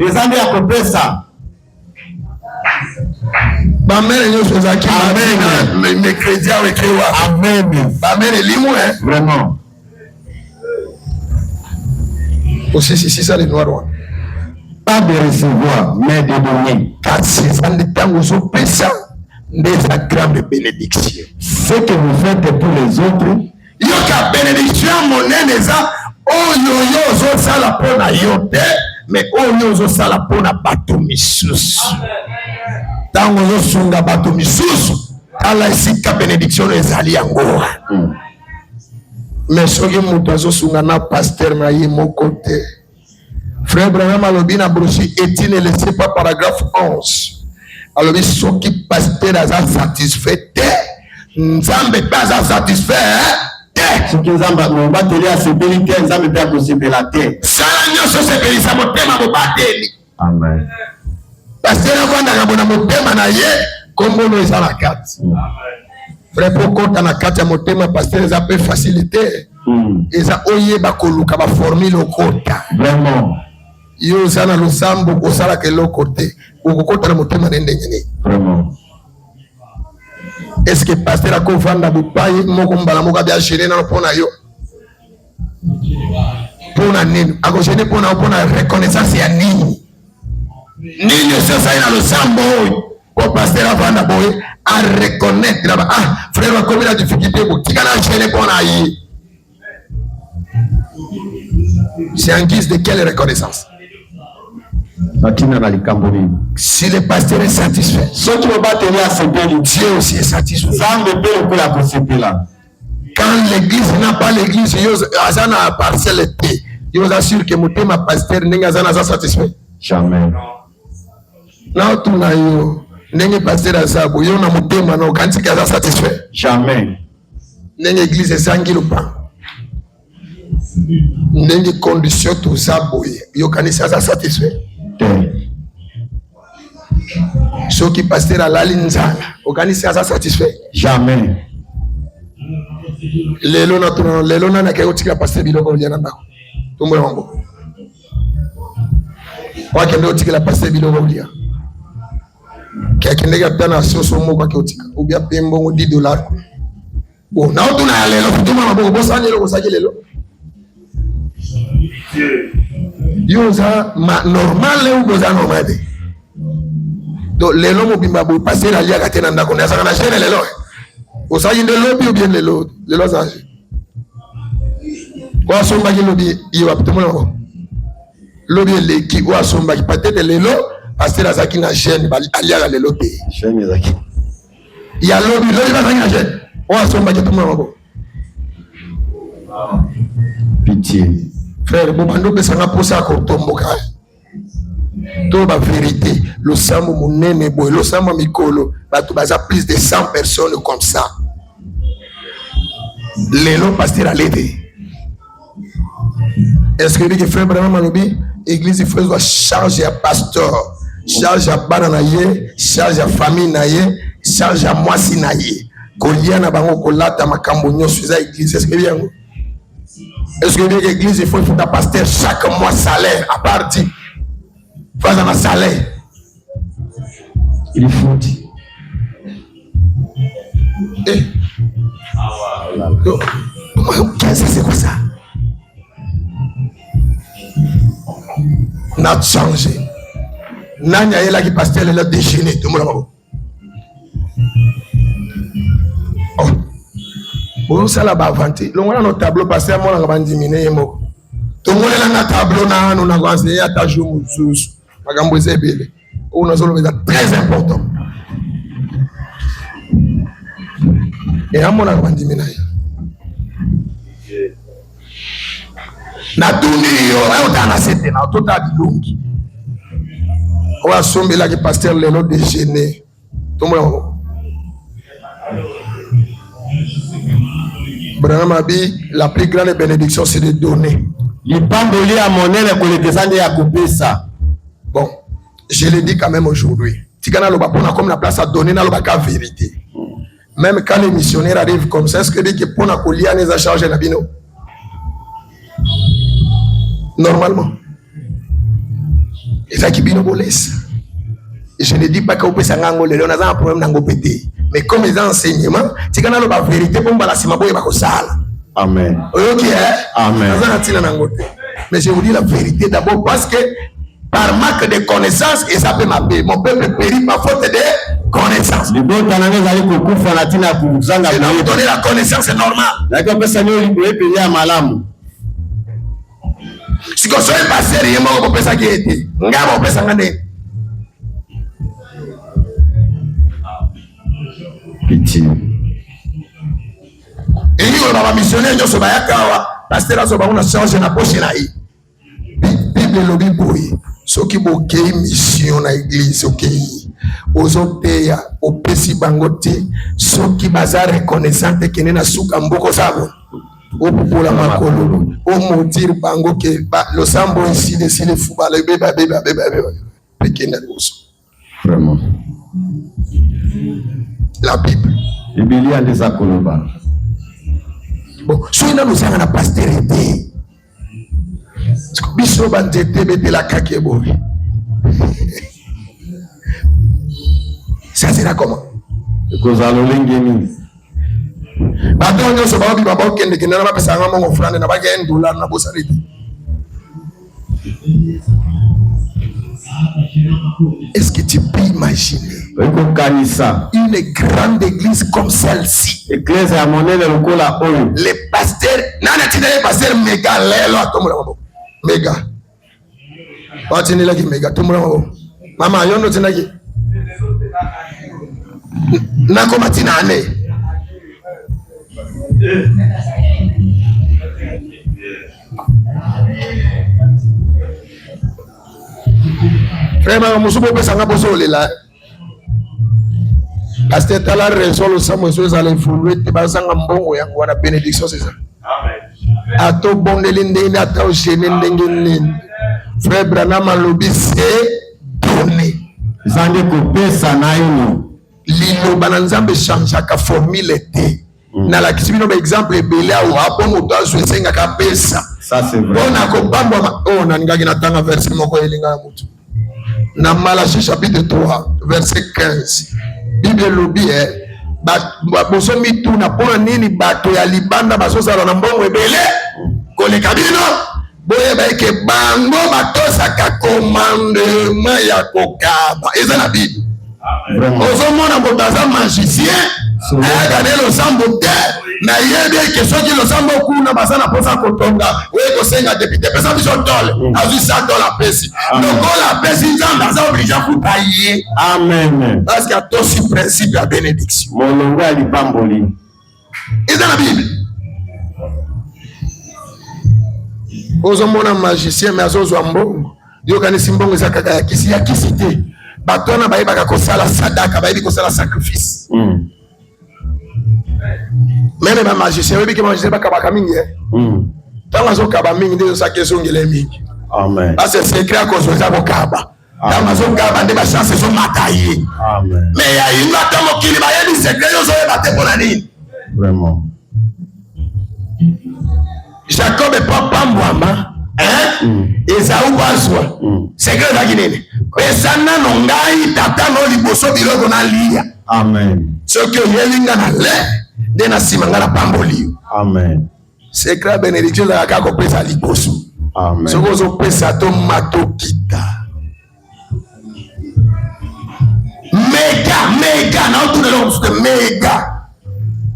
Vraiment. Aussi, si ça les noirs. Pas de recevoir, mais de donner. Car ces ans de temps où on peut ça, des agréables bénédictions. Ce que vous faites pour les autres, il y a bénédiction, mon neza, oh yo zo sala pona yote, mais oh yo zo sala pona bato misus. Tango zo sunga bato misus, ala isika bénédiction ezali yango. Mais soki mutu azosunga na pasteur na ye moko te. Frère Branham alobi na brochi Étine laissé pas paragraphe 11. Alobi soki pasteur aza satisfait te, nzambe pe aza satisfait te. Soki nzambe mobateli asepeli te, nzambe pe akosepela te. Sala nyonso sepelisa motema mobateli. Amen. Pasteur akwandaka bona motema na ye, kombono eza na kati. Frère pokota na kati ya motema pasteur eza pe facilité. Eza oyeba koluka ba formule okota. Vraiment. Yo zana losambo kosala ke lokote. Okokota na motema ndenge nini. Vraiment. Est-ce que pasteur akovanda bupai moko mbala moko bia gêner na pona yo? Pona nini? Ako gêner pona reconnaissance ya nini? Nini sasa ina losambo ko pasteur avanda boy a reconnaître là ah frère a commis la difficulté pour tika na gêner pona yi. C'est en guise de quelle reconnaissance? Si le pasteur est satisfait, Dieu aussi est satisfait. Quand l'église n'a pas l'église, il y a une parcelle. Il vous assure que mon thème pasteur n'est pas satisfait. Jamais. Là, tout n'a eu pasteur à ça, il y a un thème quand il est satisfait. Jamais. L'église est sans qu'il pas. N'engi condition tout ça boye yo kanisa za satisfait ceux qui pasteur à la linzala o kanisa za satisfait jamais lelo na ke otika pasteur biloko liana ndako tumbo wango kwa kende otika la pasteur biloko lia ke kende ga tana soso mo kwa ke otika ubia pembo $10 bon na otuna lelo tumbo maboko bosa lelo kosaki lelo yo za normal ou boza normal de donc les lomo bimba bo passer la lia katena ndako na saka na gene lelo osayi de lobi ou bien lelo za kwa somba ki lobi iwa pitomo lobi leki kwa somba ki patete lelo passer la zaki na gene alia lelo te gene zaki ya lobi ba zaki na gene kwa somba ki tomo pitié. Frère, Bobando Besanga Posa Kotomboka. Tout la vérité. Le Samo Mounene Boy, le Samo Mikolo, Batubaza plus de 100 personnes comme ça. Les lots pasteur à l'aider. Est-ce que les frères Branham Malobi, l'église, il faut charge à pasteur, charge à bananaye, charge à famille naye, charge à moisi naye. Koliana bango kolata makambo nyoso za église. Est-ce que bien? Est-ce que l'église, il faut un pasteur chaque mois salaire à partir. Face à ma salaire. Il faut. Eh. Qu'est-ce que c'est quoi ça? N'a changé. Nanya est là qui pasteur elle a déchaîné tout le monde. Oh. Bon ça là bas vanté. Le monde notre tableau pasteur moi on va diminuer mo. Tout le monde là na tableau na nous na enseigner à ta jour sous. Magambo ezebele. On a solo très important. Et à mon on diminuer. Na tuni yo on t'a na c'était na tout a bilongi. On a sombé là que pasteur Lelo déjeuner. Tout le monde. Branham a dit la plus grande bénédiction c'est de donner. Bon, je le dis quand même aujourd'hui. Tigana loba pona comme la place à donner na loba ka vérité. Même quand les missionnaires arrivent comme ça, est-ce que dit que pona kolia les a chargé na bino? Normalement. Et ça qui bino bolès. Je ne dis pas que vous pouvez s'engager, on a un problème dans pété. Mais comme les enseignements, tu as la vérité pour la simaboye bako sala. Amen. Ok, Amen. Mais je vous dis la vérité d'abord parce que par manque de connaissances, et ça peut m'appeler. Mon peuple périt par faute de connaissances. Je dois vous donner la connaissance, c'est normal. Si vous soyez passé, il y a un peu qui était. Pitié. Et nous, on va missionner, nous sommes parce que là, on a changé la poche. Bible lobby boy. Ce qui est mission dans l'église, ok. Aux autres, au Pessi Bangote, ce qui bazar reconnaissant que nous avons beaucoup sabo. Au Popola Makolo, au Motir Bango, le sambo ici, le fouba, le bébé. Vraiment. La Bible. Il y a des accolades. Bon, si nous avons la postérité, biso banzete bete la kakebo. Ça sera comment? Because alolengeni. Bato nyo so ba bi baba okende kinana ba pesa ngamo ngofrande na ba gen dollar na bosarite. Est-ce que tu peux imaginer une grande église comme celle-ci? Les pasteurs, les pasteurs méga, méga. Maman, yon no tinagi. Nako matinane. Vraiment, musubo pesa nga boso lela. Pasteur tala raison le samo so za l'influer te bazanga mbongo yango wana bénédiction c'est ça. Amen. Ato bondeli ndenge ata o gêner ndenge nini. Frère Branham alobi c'est donner. Zande ko pesa na yo. Lilo bananzambe changer ka formule te. Na la kisibino ba exemple ebele awo abongo to azosenga ka pesa. Ça c'est vrai. On a ko bamba on na ngaki na tanga verset moko elinga mutu. Na Malachie chapitre 3 verset 15. Bible lobi boso mitu na pona nini bato ya libanda basosala na mbongo ebele koleka bino boye baike bango batosaka commandement ya kokaba eza na Bible. Ozomona moto aza magicien ayagane losambo te na yebe ke soki losambo kuna basana posa kotonga oye kosenga député pesa biso tole azwi $100 pesi lokola pesi nzambe aza oblige kuta ye. Amen. Parce qu'il y a aussi principe à bénédiction. Molongo ya lipamboli eza na Bible. Ozomona magicien mais azozwa mbongo yokanisi mbongo eza kaka ya kisi te bato wana bayebaka kosala sadaka bayebi kosala sacrifice. Même les magiciens, oui, que magicien bakabaka mingi. Tant que kaba mingi de sa question ngele mingi. Amen. Parce que c'est secret qu'on soit ko kaba. Tant que kaba de ba chance so mataye. Amen. Mais ya une attamo kili ba ya ni secret yo so ba te pour nini. Vraiment. Jacob est pas pambwamba. Esaú bazwa. Secret za kinene. Pesana no ngai tata no liboso biloko na lia. Amen. Soki oyelinga na le de na simanga na pamboli. Amen. Secret bénédiction la kako pesa liboso. Amen. Soko zo pesa to matokita. Mega na tout le monde mega.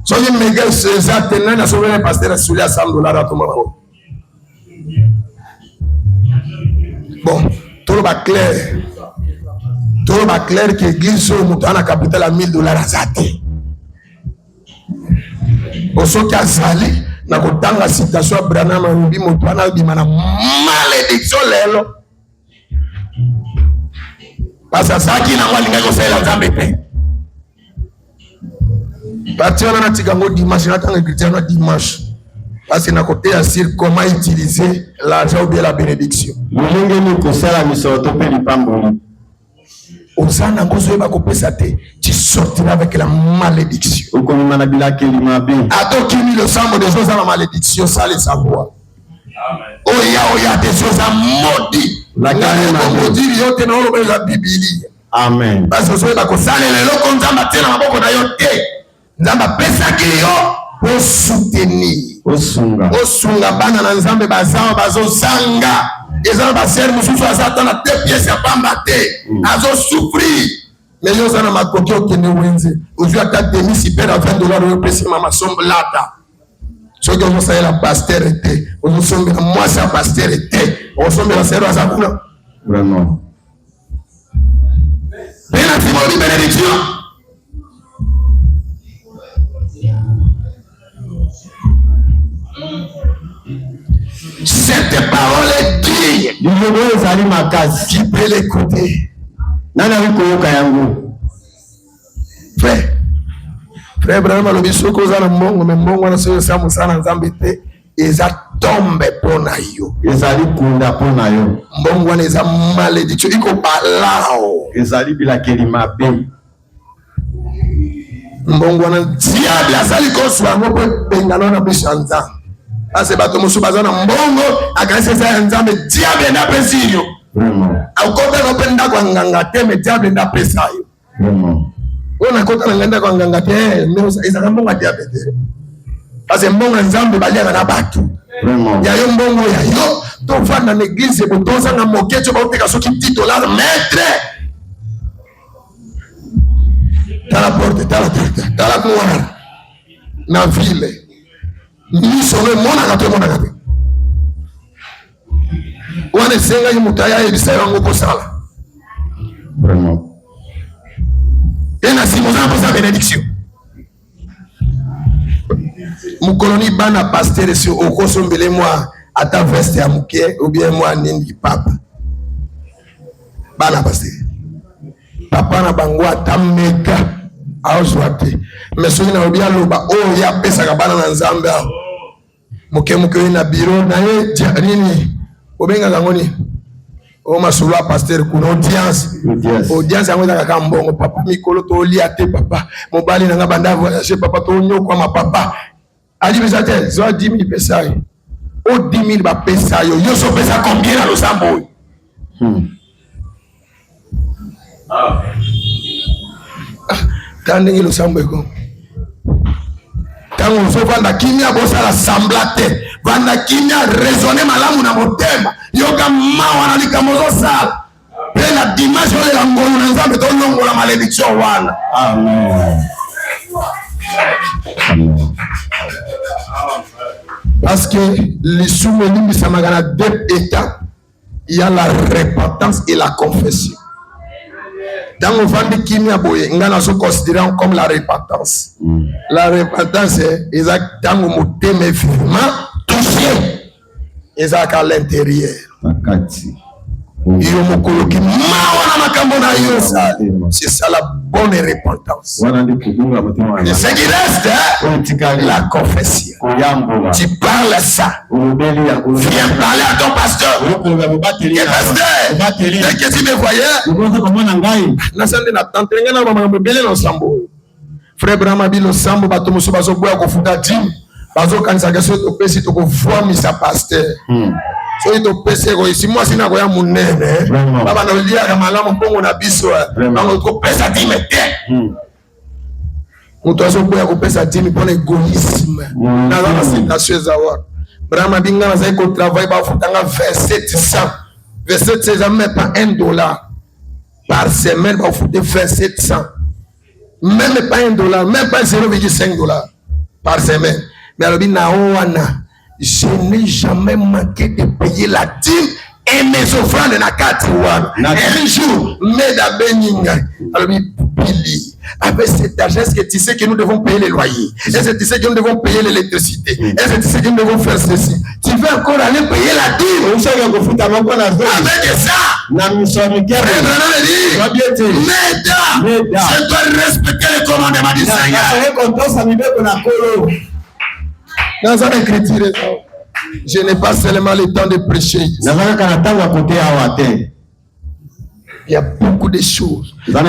Soki mega c'est ça tenant na sauver pasteur sur les $100 à tout moment. Bon, tout le clair que l'église au mouton a capital à $1000 à zate. Osoki azali na kotanga citation Abraham Rubi mouton a bimana malédiction lelo. Parce que ça qui n'a pas linga ko fela nzambe pe. Parti on a tikango dimanche na tanga chrétien dimanche. Parce que na côté assir comment utiliser l'argent ou bien la bénédiction. Mulenge ni kosala misoto pe lipamboli. Osana ngozo eba kopesa te, tu sortiras avec la malédiction. Okomima na bilaki limabe. Atokimi le sang des choses à la malédiction, ça les savoir. Oya des choses à maudit. La maudit yote na olo la Bible. Amen. Parce que soyez ko sale le loko nzamba tena maboko na yote. Nzamba pesa ki yo pour soutenir. Osunga bana na nzambe bazao bazosanga. Ezana baser mususu azata na 2 pièces ya pamba te. Azo souffrir. Mais yo sana makoki okende wenze. Ozu ata demi super à $20 yo pesi mama somblata. Soki ozo sa la pasteur te. Ozo sombe na moi sa pasteur te. Ozo sombe la sero azakuna. Vraiment. Pena timoli bénédiction. Cette parole est digne. Qui peut l'écouter? Frère Abraham alobi soko ozala mbongo me mbongo wana soki osa mosala nzambe te eza tombe mpo na yo. Ezali kunda mpo na yo. Mbongo wana eza malédiction ikobalao. Ezali bilakeli mabe. Mbongo wana diable azali kozwa yango mpo ebengana na biso ya nzambe. Ase bato mosu baza na mbongo akanisi eza ya nzambe diable ndapesi yo. Akota mpe ndako ya nganga te me diable ndapesa yo. On kota na ndako ya nganga te ezaka mbongo ya diable te. Parce mbongo ya nzambe baliaka na bato. Ya yo mbongo ya yo tovanda na église botozanga moketo baoteka soki $10 maître. Tala porte tala kuwana na ville. Miso le monaka te. Wana senga yi mutaya ebisa yango kosala. Vraiment. Tena si moza pour sa bénédiction. Mukoloni bana pasteur si okosombele moi ata veste ya muke ou bien moi nindi papa. Bana pasteur. Papa na bango ata meka aozwate. Mais soki na obia loba o ya pesa ka bana na nzambe a. Muke na bureau na ye nini obenga ngoni o masolo a pasteur kuna audience yango za kaka mbongo papa mikolo to lia te papa mobali na ngabanda voyage papa to nyoko ma papa ali bisate zo 10,000 pesa o 10,000 ba pesa yo so pesa combien na losambo tandingi losambo eko tango so vanda kimia bosala samblate vanda kimia raisonner malamu na motema yoka mawa na likamozo sala pela dimanche ole la ngolo na nzambe to longo la malédiction wana. Amen. Parce que les souvenirs ça m'a gagné 2 étapes. Il y a la repentance et la confession. Dans le vent de Kimia Boye, on a considéré comme la repentance. La repentance est exactement mon thème vraiment touché. Exact à l'intérieur. Iyo mokolo ki mawa na makambo na yo. C'est ça la bonne repentance. Et ce qui reste, la confession. Tu parles ça. Viens parler à ton pasteur. Et pasteur, dès que tu me voyais, Frère Brahma Bilo Sambo, Batomoso Bazo Boya Kofuta Tim, Bazo Kansaga Soto Pesi Toko Vomi sa pasteur. So ito pese ko isi moi sina ko ya munene baba na lia ya malamu pongo na biso bango ko pesa timete muto aso boya ko pesa timi pona egoïsme na la citation za wa Brahma binga na sai ko travail ba futanga 2700 c'est jamais pas $1 par semaine ba futer 2700 même pas $1 même pas $0,5 par semaine mais alors na wana je n'ai jamais manqué de payer la dîme et mes offrandes na 4 mois. Un jour, Meda Beninga, avec cet argent, est-ce que tu sais que nous devons payer les loyers? Est-ce que tu sais que nous devons payer l'électricité? Est-ce que tu sais que nous devons faire ceci? Tu veux encore aller payer la dîme? Avec ça, Meda, je dois respecter les commandements du Seigneur. Dans une écriture, je n'ai pas seulement le temps de prêcher. Il y a beaucoup de choses. $2,000.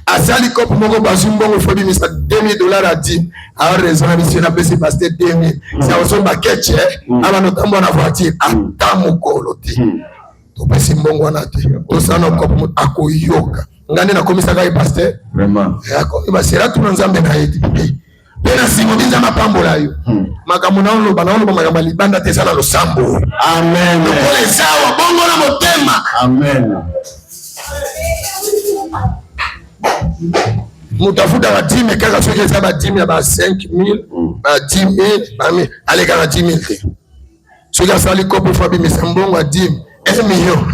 À Salikop, Mogo Bazumbongo, il faut dire $2,000 à 10. Alors, raison, monsieur n'a pas passé passer 2000. C'est un son baquet, avant notamment la voiture, à Tamukolote. Tu peux si bon on a été. Tout ça, nous comme à Koyoka. Ngane na komisa kai pasteur. Vraiment. Il va se retourner dans Zambé na été. Pena simobinza mapambola yo. Makamuna ono banaona makambo libanda tesala lo sambo. Amen. Pole sawa bongo na motema. Amen. Mutafuta wa dime kaka soke za ba dime ya ba 5000, ba 10000, ba mi aleka na 10000. Soka sali kopo fabi misambongo wa dime 1 million.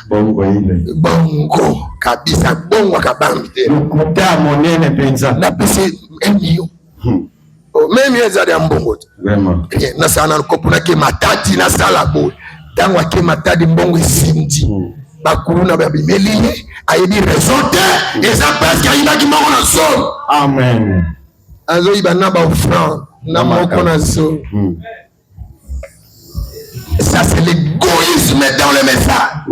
Bongo ile. Bongo kabisa bongo kabambi te. Ukuta monene penza. Na pese 1 million. Même yeza ya mbongo. Vraiment. Na sana kopo na ke matati na sala bo. Tangwa ke matadi mbongo isindi. Bakuluna babimeli ayebi raison te et ça parce qu'il y a qui mbongo na so. Amen. Azo ibana ba offrande na moko na so. Ça c'est l'égoïsme dans le message.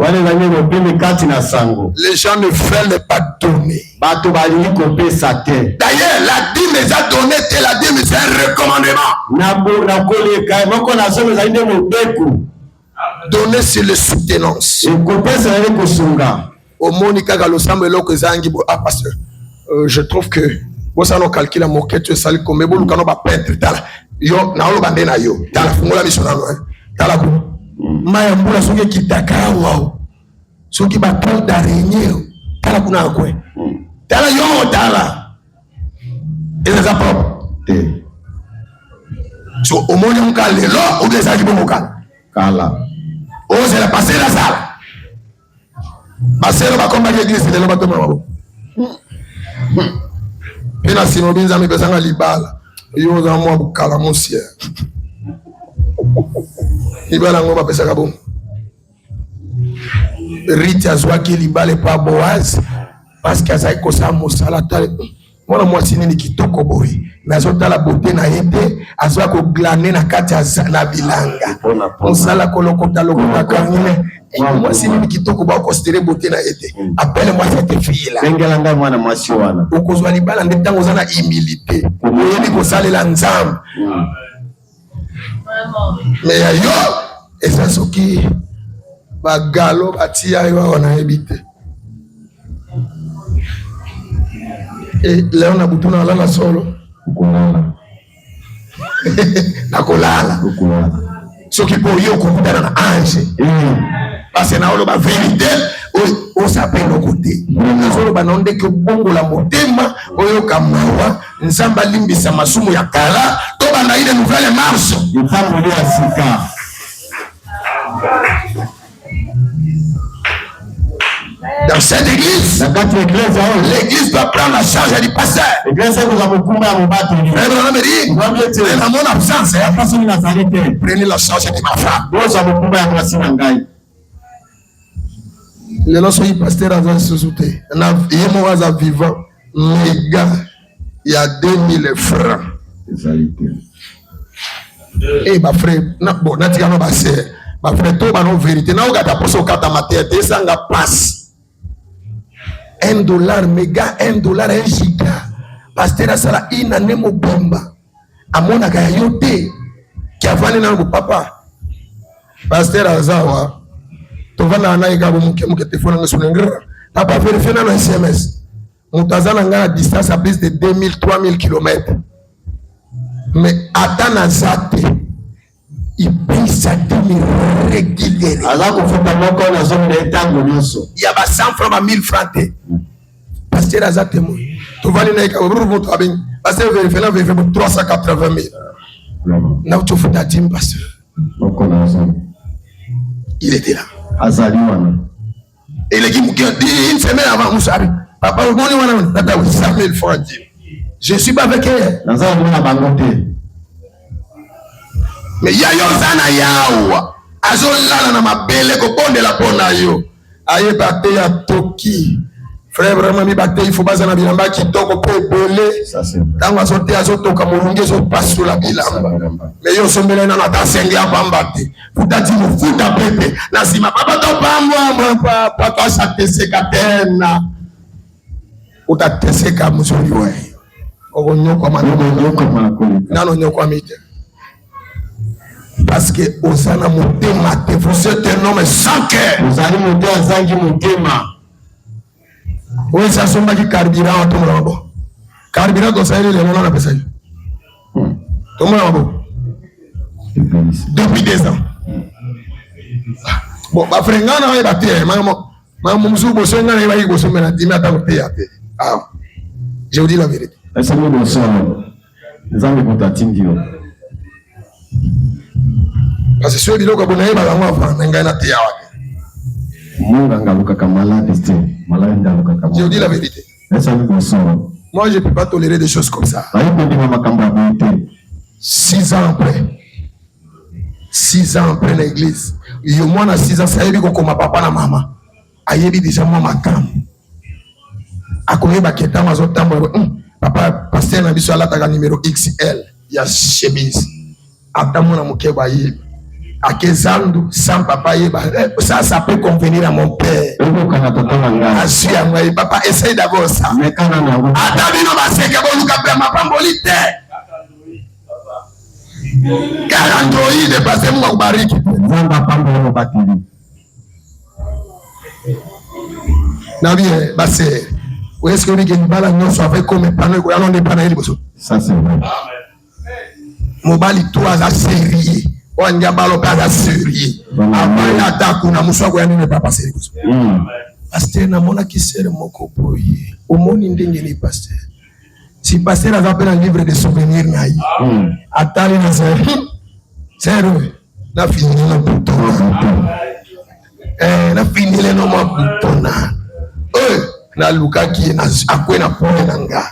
Les gens ne veulent pas donner. D'ailleurs, la dîme les a donné, et la dîme c'est un recommandement. Donner c'est le soutenance. Au Monica Galosam et Zangi, ah pasteur, je trouve que vous allez calculer la moquette, ça comme vous n'avez pas peintre. Yo, na lo bande na yo. Tala fungola misonano Tala ku. Maya mbula soki kitaka wao. Soki ba plan d'araignée. Tala kuna kwe. Tala yo tala. Eza za propre. So omoni muka lelo ou des aki bomoka. Kala. O c'est la passer la salle. Passer ba komba l'église de lo batoma wabo. Pena sino binza mi pesanga libala. Yo za mo bukala monsieur. Libala ngoma pesa kabon. Riti azwaki libale pa Boaz parce que ça ikosa mosala tale. Mwana mwasi nini kitoko boy. Nazo tala beauté na yete azwa ko glaner na kati na bilanga. Mosala kolokota lokota kangine. Mwasi nini kitoko ba considérer beauté na yete. Appelle moi cette fille là. Bengelanga mwana mwasi wana. Okozwa libala ndetango za na humilité. Oyeli ko salela nzambe. Mais yo eza soki bagalo batia yo wana ebite. Et leo na butuna lala solo kulala. Na kulala. Soki po yo kokutana na ange. Parce que na olo ba vérité o s'appelle au côté. Na solo ba nonde ke bongo la motema oyo kamawa nzamba limbisa masumu ya kala to bana ile nouvelle marche. Ntambo ya sika. Dans cette église, l'église doit prendre la charge du pasteur. Dans mon absence, prenez la charge de ma femme. Le nom du pasteur a sous-souté. Il y a vivant, méga, il y a 2000 francs. Eh, ma frère, bon, ma frère, tout va nos vérités. N'a pas de poisson quand ta matière, ça n'a pas. $1 méga, $1 1 giga. Pasteur a sala ina nemo bomba. Amona kaya yote. Qui a venu dans mon papa. Pasteur Azawa. Tovana na ika bomuke téléphone na sunengra. Papa vérifie na SMS. Moutazana nga à distance à plus de 2000 3000 km. Mais attends na zate. Il paye sa demi régulièrement. Il y a 100 francs à 1000 francs. Pasteur Azate, tu vas aller dans le pasteur vérifie 380 000. Now tu fais ta team, pasteur. Il était là. Et il dit une semaine avant, Moussari, papa, on a 100 000 francs. Je ne suis pas avec elle. Mais il y a Yozana Yawa. Azolana na mabele ko bonde la pona yo. Aye baté ya toki. Frère vraiment mi baté il faut pas na bilamba ki toko ko bolé. Ça c'est. Tango azote azotoka mulunge zo pasu la bilamba. Mais yo sombele na ta sengi abambate. Futati mu futa pepe. Lazima papa to pamwa papa sa teseka tena. Utateseka mzuri wewe. Nyoko maneno. Nano nyoko amite. Parce que Osana Moutema, vous êtes un homme sans cœur. Vous allez monter à Zangi Moutema. Oui, ça sommes qui carburant à tout le monde. Carburant comme ça, il est là, on a fait ça. Tout le monde. Depuis 2 ans. Bon, ma frère, on a battu. Je vous dis la vérité. Parce que ceux qui ont abonné à la je vous dis la vérité. Moi, je ne peux pas tolérer des choses comme ça. 6 ans après. 6 ans après l'église. Il y a moins de 6 ans, ça y est, comme ma papa et maman. Il y a déjà moi ma cam. À quoi il y a papa, pasteur, n'a pas la numéro XL. Il y a chemise. Attends, mon amour, qui est à Kezandu, sans papa, ça peut convenir à mon père. Papa, essaye d'abord ça. Attends, c'est que vous avez ma pambolite. 40 ans de passer mon barrique. Nabi, basse. Où est-ce que vous avez une balle à nous avec comme un panneau? Ça, c'est vrai. Mobali, toi, la série. On y a ballon pas la série. Avant l'attaque, on a moussou quoi ne pas passer. Pasteur na mona qui sert mon copoye. Au monde indengeni pasteur. Si pasteur a appelé un livre de souvenirs naï. Attali na c'est. C'est vrai. Na fini na bouton. Na fini le no ma bouton na. Na luka qui na akwena pone nanga.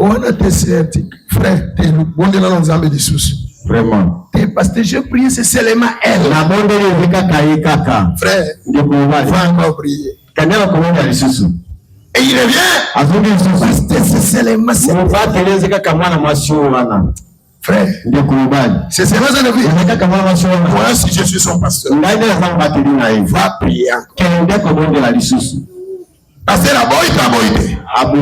On a été certain, frère, t'es le bon de la nzambe de sous. Vraiment. Parce que je prie, c'est seulement elle. La bonne de kaka. Frère, va encore prier. Et il revient. Parce que c'est seulement ça. Frère, c'est seulement ça de vie. Voilà si je suis son pasteur. Va prier encore. Parce que la boîte est pas boîte.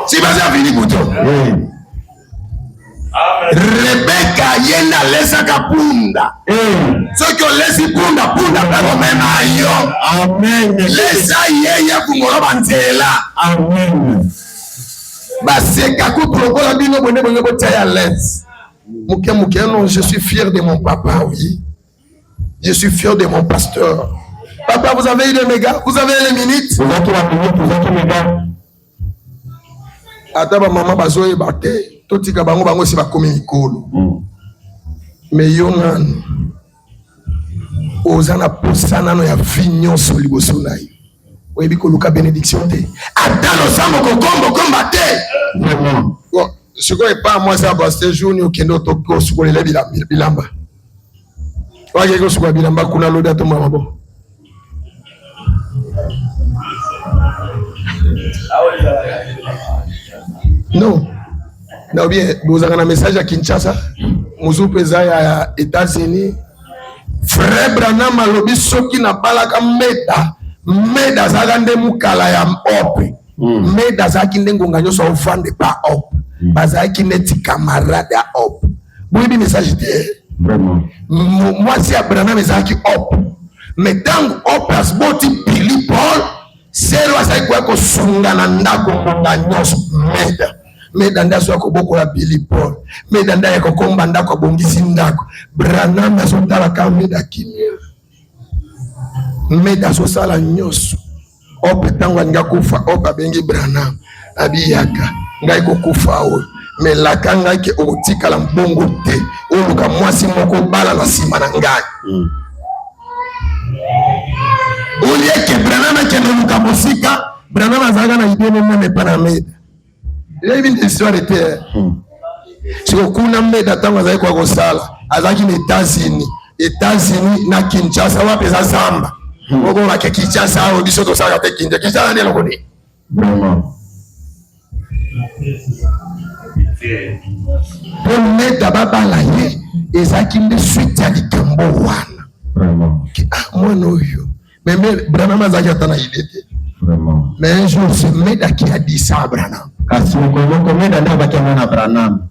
Si vous avez fini pour toi. Rebecca yenda lesa kapunda. Ce que lesi punda pako même ayo. Amen. Lesa yeye kumoroba ntela. Amen. Base kaku prokola bino bonne botaya les. Muke non, je suis fier de mon papa, oui. Je suis fier de mon pasteur. Papa, vous avez eu des mégas, vous avez les minutes. Vous avez la minute, vous avez les mégas. Ataba maman bazoye baté totika bango si ba komi mikolo mais yonan ozana posana no ya vignon sur liboso na yo. Oyebi koluka bénédiction te. Atalo samo kokombo komba te. Vraiment. Bon, ce qu'on est pas moi ça parce que jour ni okendo to ko suko le bilamba. Wa ke ko suko bilamba kuna loda to mama bo. Non. Non bien, vous avez un message à Kinshasa. Muzu peza ya États-Unis. Frère Branham alobi soki na balaka meda zagande mukala ya ope. Meda zaki ndengonga nyoso ofande pa op. Bazaki neti camarade ya op. Boyebi message te. Vraiment. Moi si Branham ezaki op. Mais tangu op asboti Billy Paul, sero asai kwa ko sungana ndako ngonga nyoso meda. Medanda so akoboko ya Billy Paul. Medanda ya kokomba ndako bongisi ndako. Branham asotala ka meda kimia. Meda so sala nyoso. Ope tangu nga kufa opa bengi Branham. Abiyaka ngai ko kufa o. Me laka ngai ke otikala mbongo te. Oluka mwasi moko bala na sima na ngai. Olieke Branham ke oluka mosika. Branham azaga na idée même pas na meda. Il y a une histoire de terre. Si on a meda tango azali kwa kosala, azaki na États-Unis na Kinshasa wa pesa samba. Oko la Kinshasa o biso to sala te Kinshasa ndelo koni. Vraiment. Pour meda baba la ye, ezaki nde suite ya likambo wana. Vraiment. Moi no yo. Mais Branham azaki atana idée. Vraiment. Mais un jour c'est meda qui a dit ça à Branham. Kasi moko meda ndio bakiana na Branham.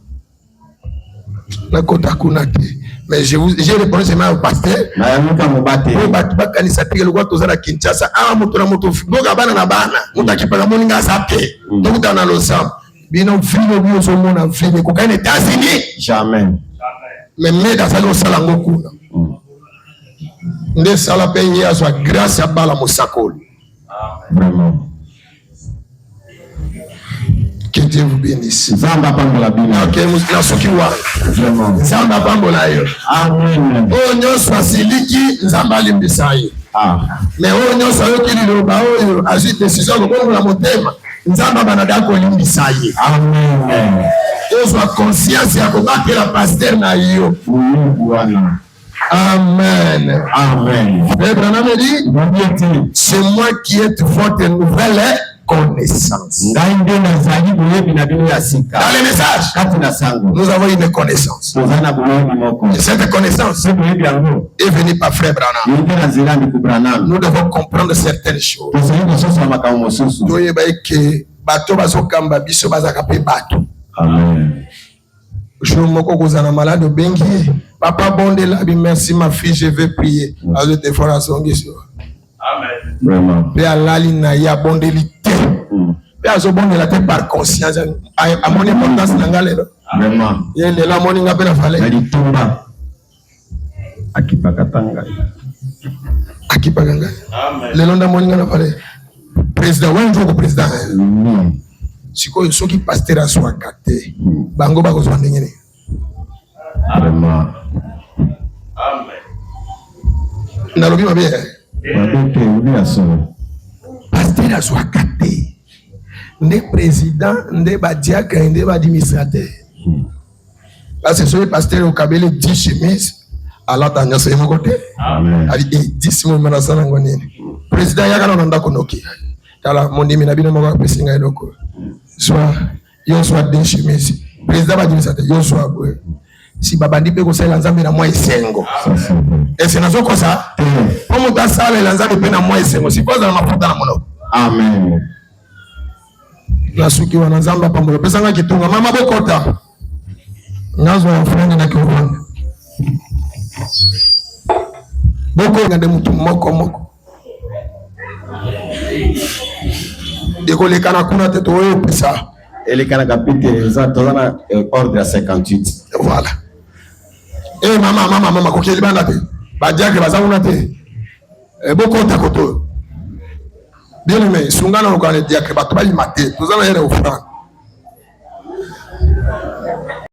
Na kota kuna te. Mais j'ai répondu seulement au pasteur. Na yamuka mubate. Ko ba kanisa tike lokwa tozana Kinshasa moto na moto boka bana na bana mutakipaka moninga sape. Donc dans na losam. Bino filo bio so mona filo ko kana États-Unis. Jamais. Mais meda salo sala ngokuna. Nde sala pe ya so grâce ya bala mosakol. Vraiment. Que Dieu vous bénisse. Zamba pambola bina. Ok, musika soki wa. Vraiment. Zamba pambola yo. Amen. O nyoso asiliki nzamba limbisa yo. Mais o nyoso yo kili loba oyo azi décision ko la motema. Nzamba banada ko limbisa yo. Amen. Ozo conscience ya ko bakela pasteur na yo. Bwana. Amen. Amen. Branham dit, c'est moi qui ai votre nouvelle connaissance. Dans les messages, nous avons une connaissance. Et cette connaissance est venue par frère Branham. Nous devons comprendre certaines choses. Amen. Je me malade bengi. Papa bonde la merci ma fille, je vais prier. Amen. Vraiment. Pe alali na ya bonde lité. Pe azo bonde la tête par conscience. A mon importance na ngalelo. Vraiment. Yele la moni nga pena fale. Alitumba. Akipakatanga. Akipakanga. Amen. Le londa moni nga na fale. Président wanjo ko président. Siko soki pasteur aswa kate. Bango ba ko zo ndengene. Vraiment. Amen. Nalobi mabe. Pasteur aswa kate. Nde président, nde ba diacre, nde ba administrateur. Parce que ce pasteur au kabele 10 chemises. Alors tanya se mo côté. Amen. Ali 10 mo mana sana ngoni. Président yakana nanda konoki. Kala mondimi na bino mo pesinga eloko. Soit yo soit 10 chemises. Président ba administrateur yo soit boy. Si babandi pe ko sala nzambe na moi esengo. Et c'est nazo ko ça. Comme ta sala nzambe pe na moi esengo. Si ko za mafuta na mono. Amen. La suki wana nzamba pambo. Pesa nga kitunga mama bokota. Nazo ya frende na kiwanda. Boko ngande mutu moko. Deko le kana kuna te to yo pesa. Ele kana kapite za tozana ordre à 58. Voilà. Eh mama ko keli banda te. Ba diake bazanguna te. Boko ta koto. Bien aimé, sungana ko kana diake ba to ba limate. Tozana yere ofrande.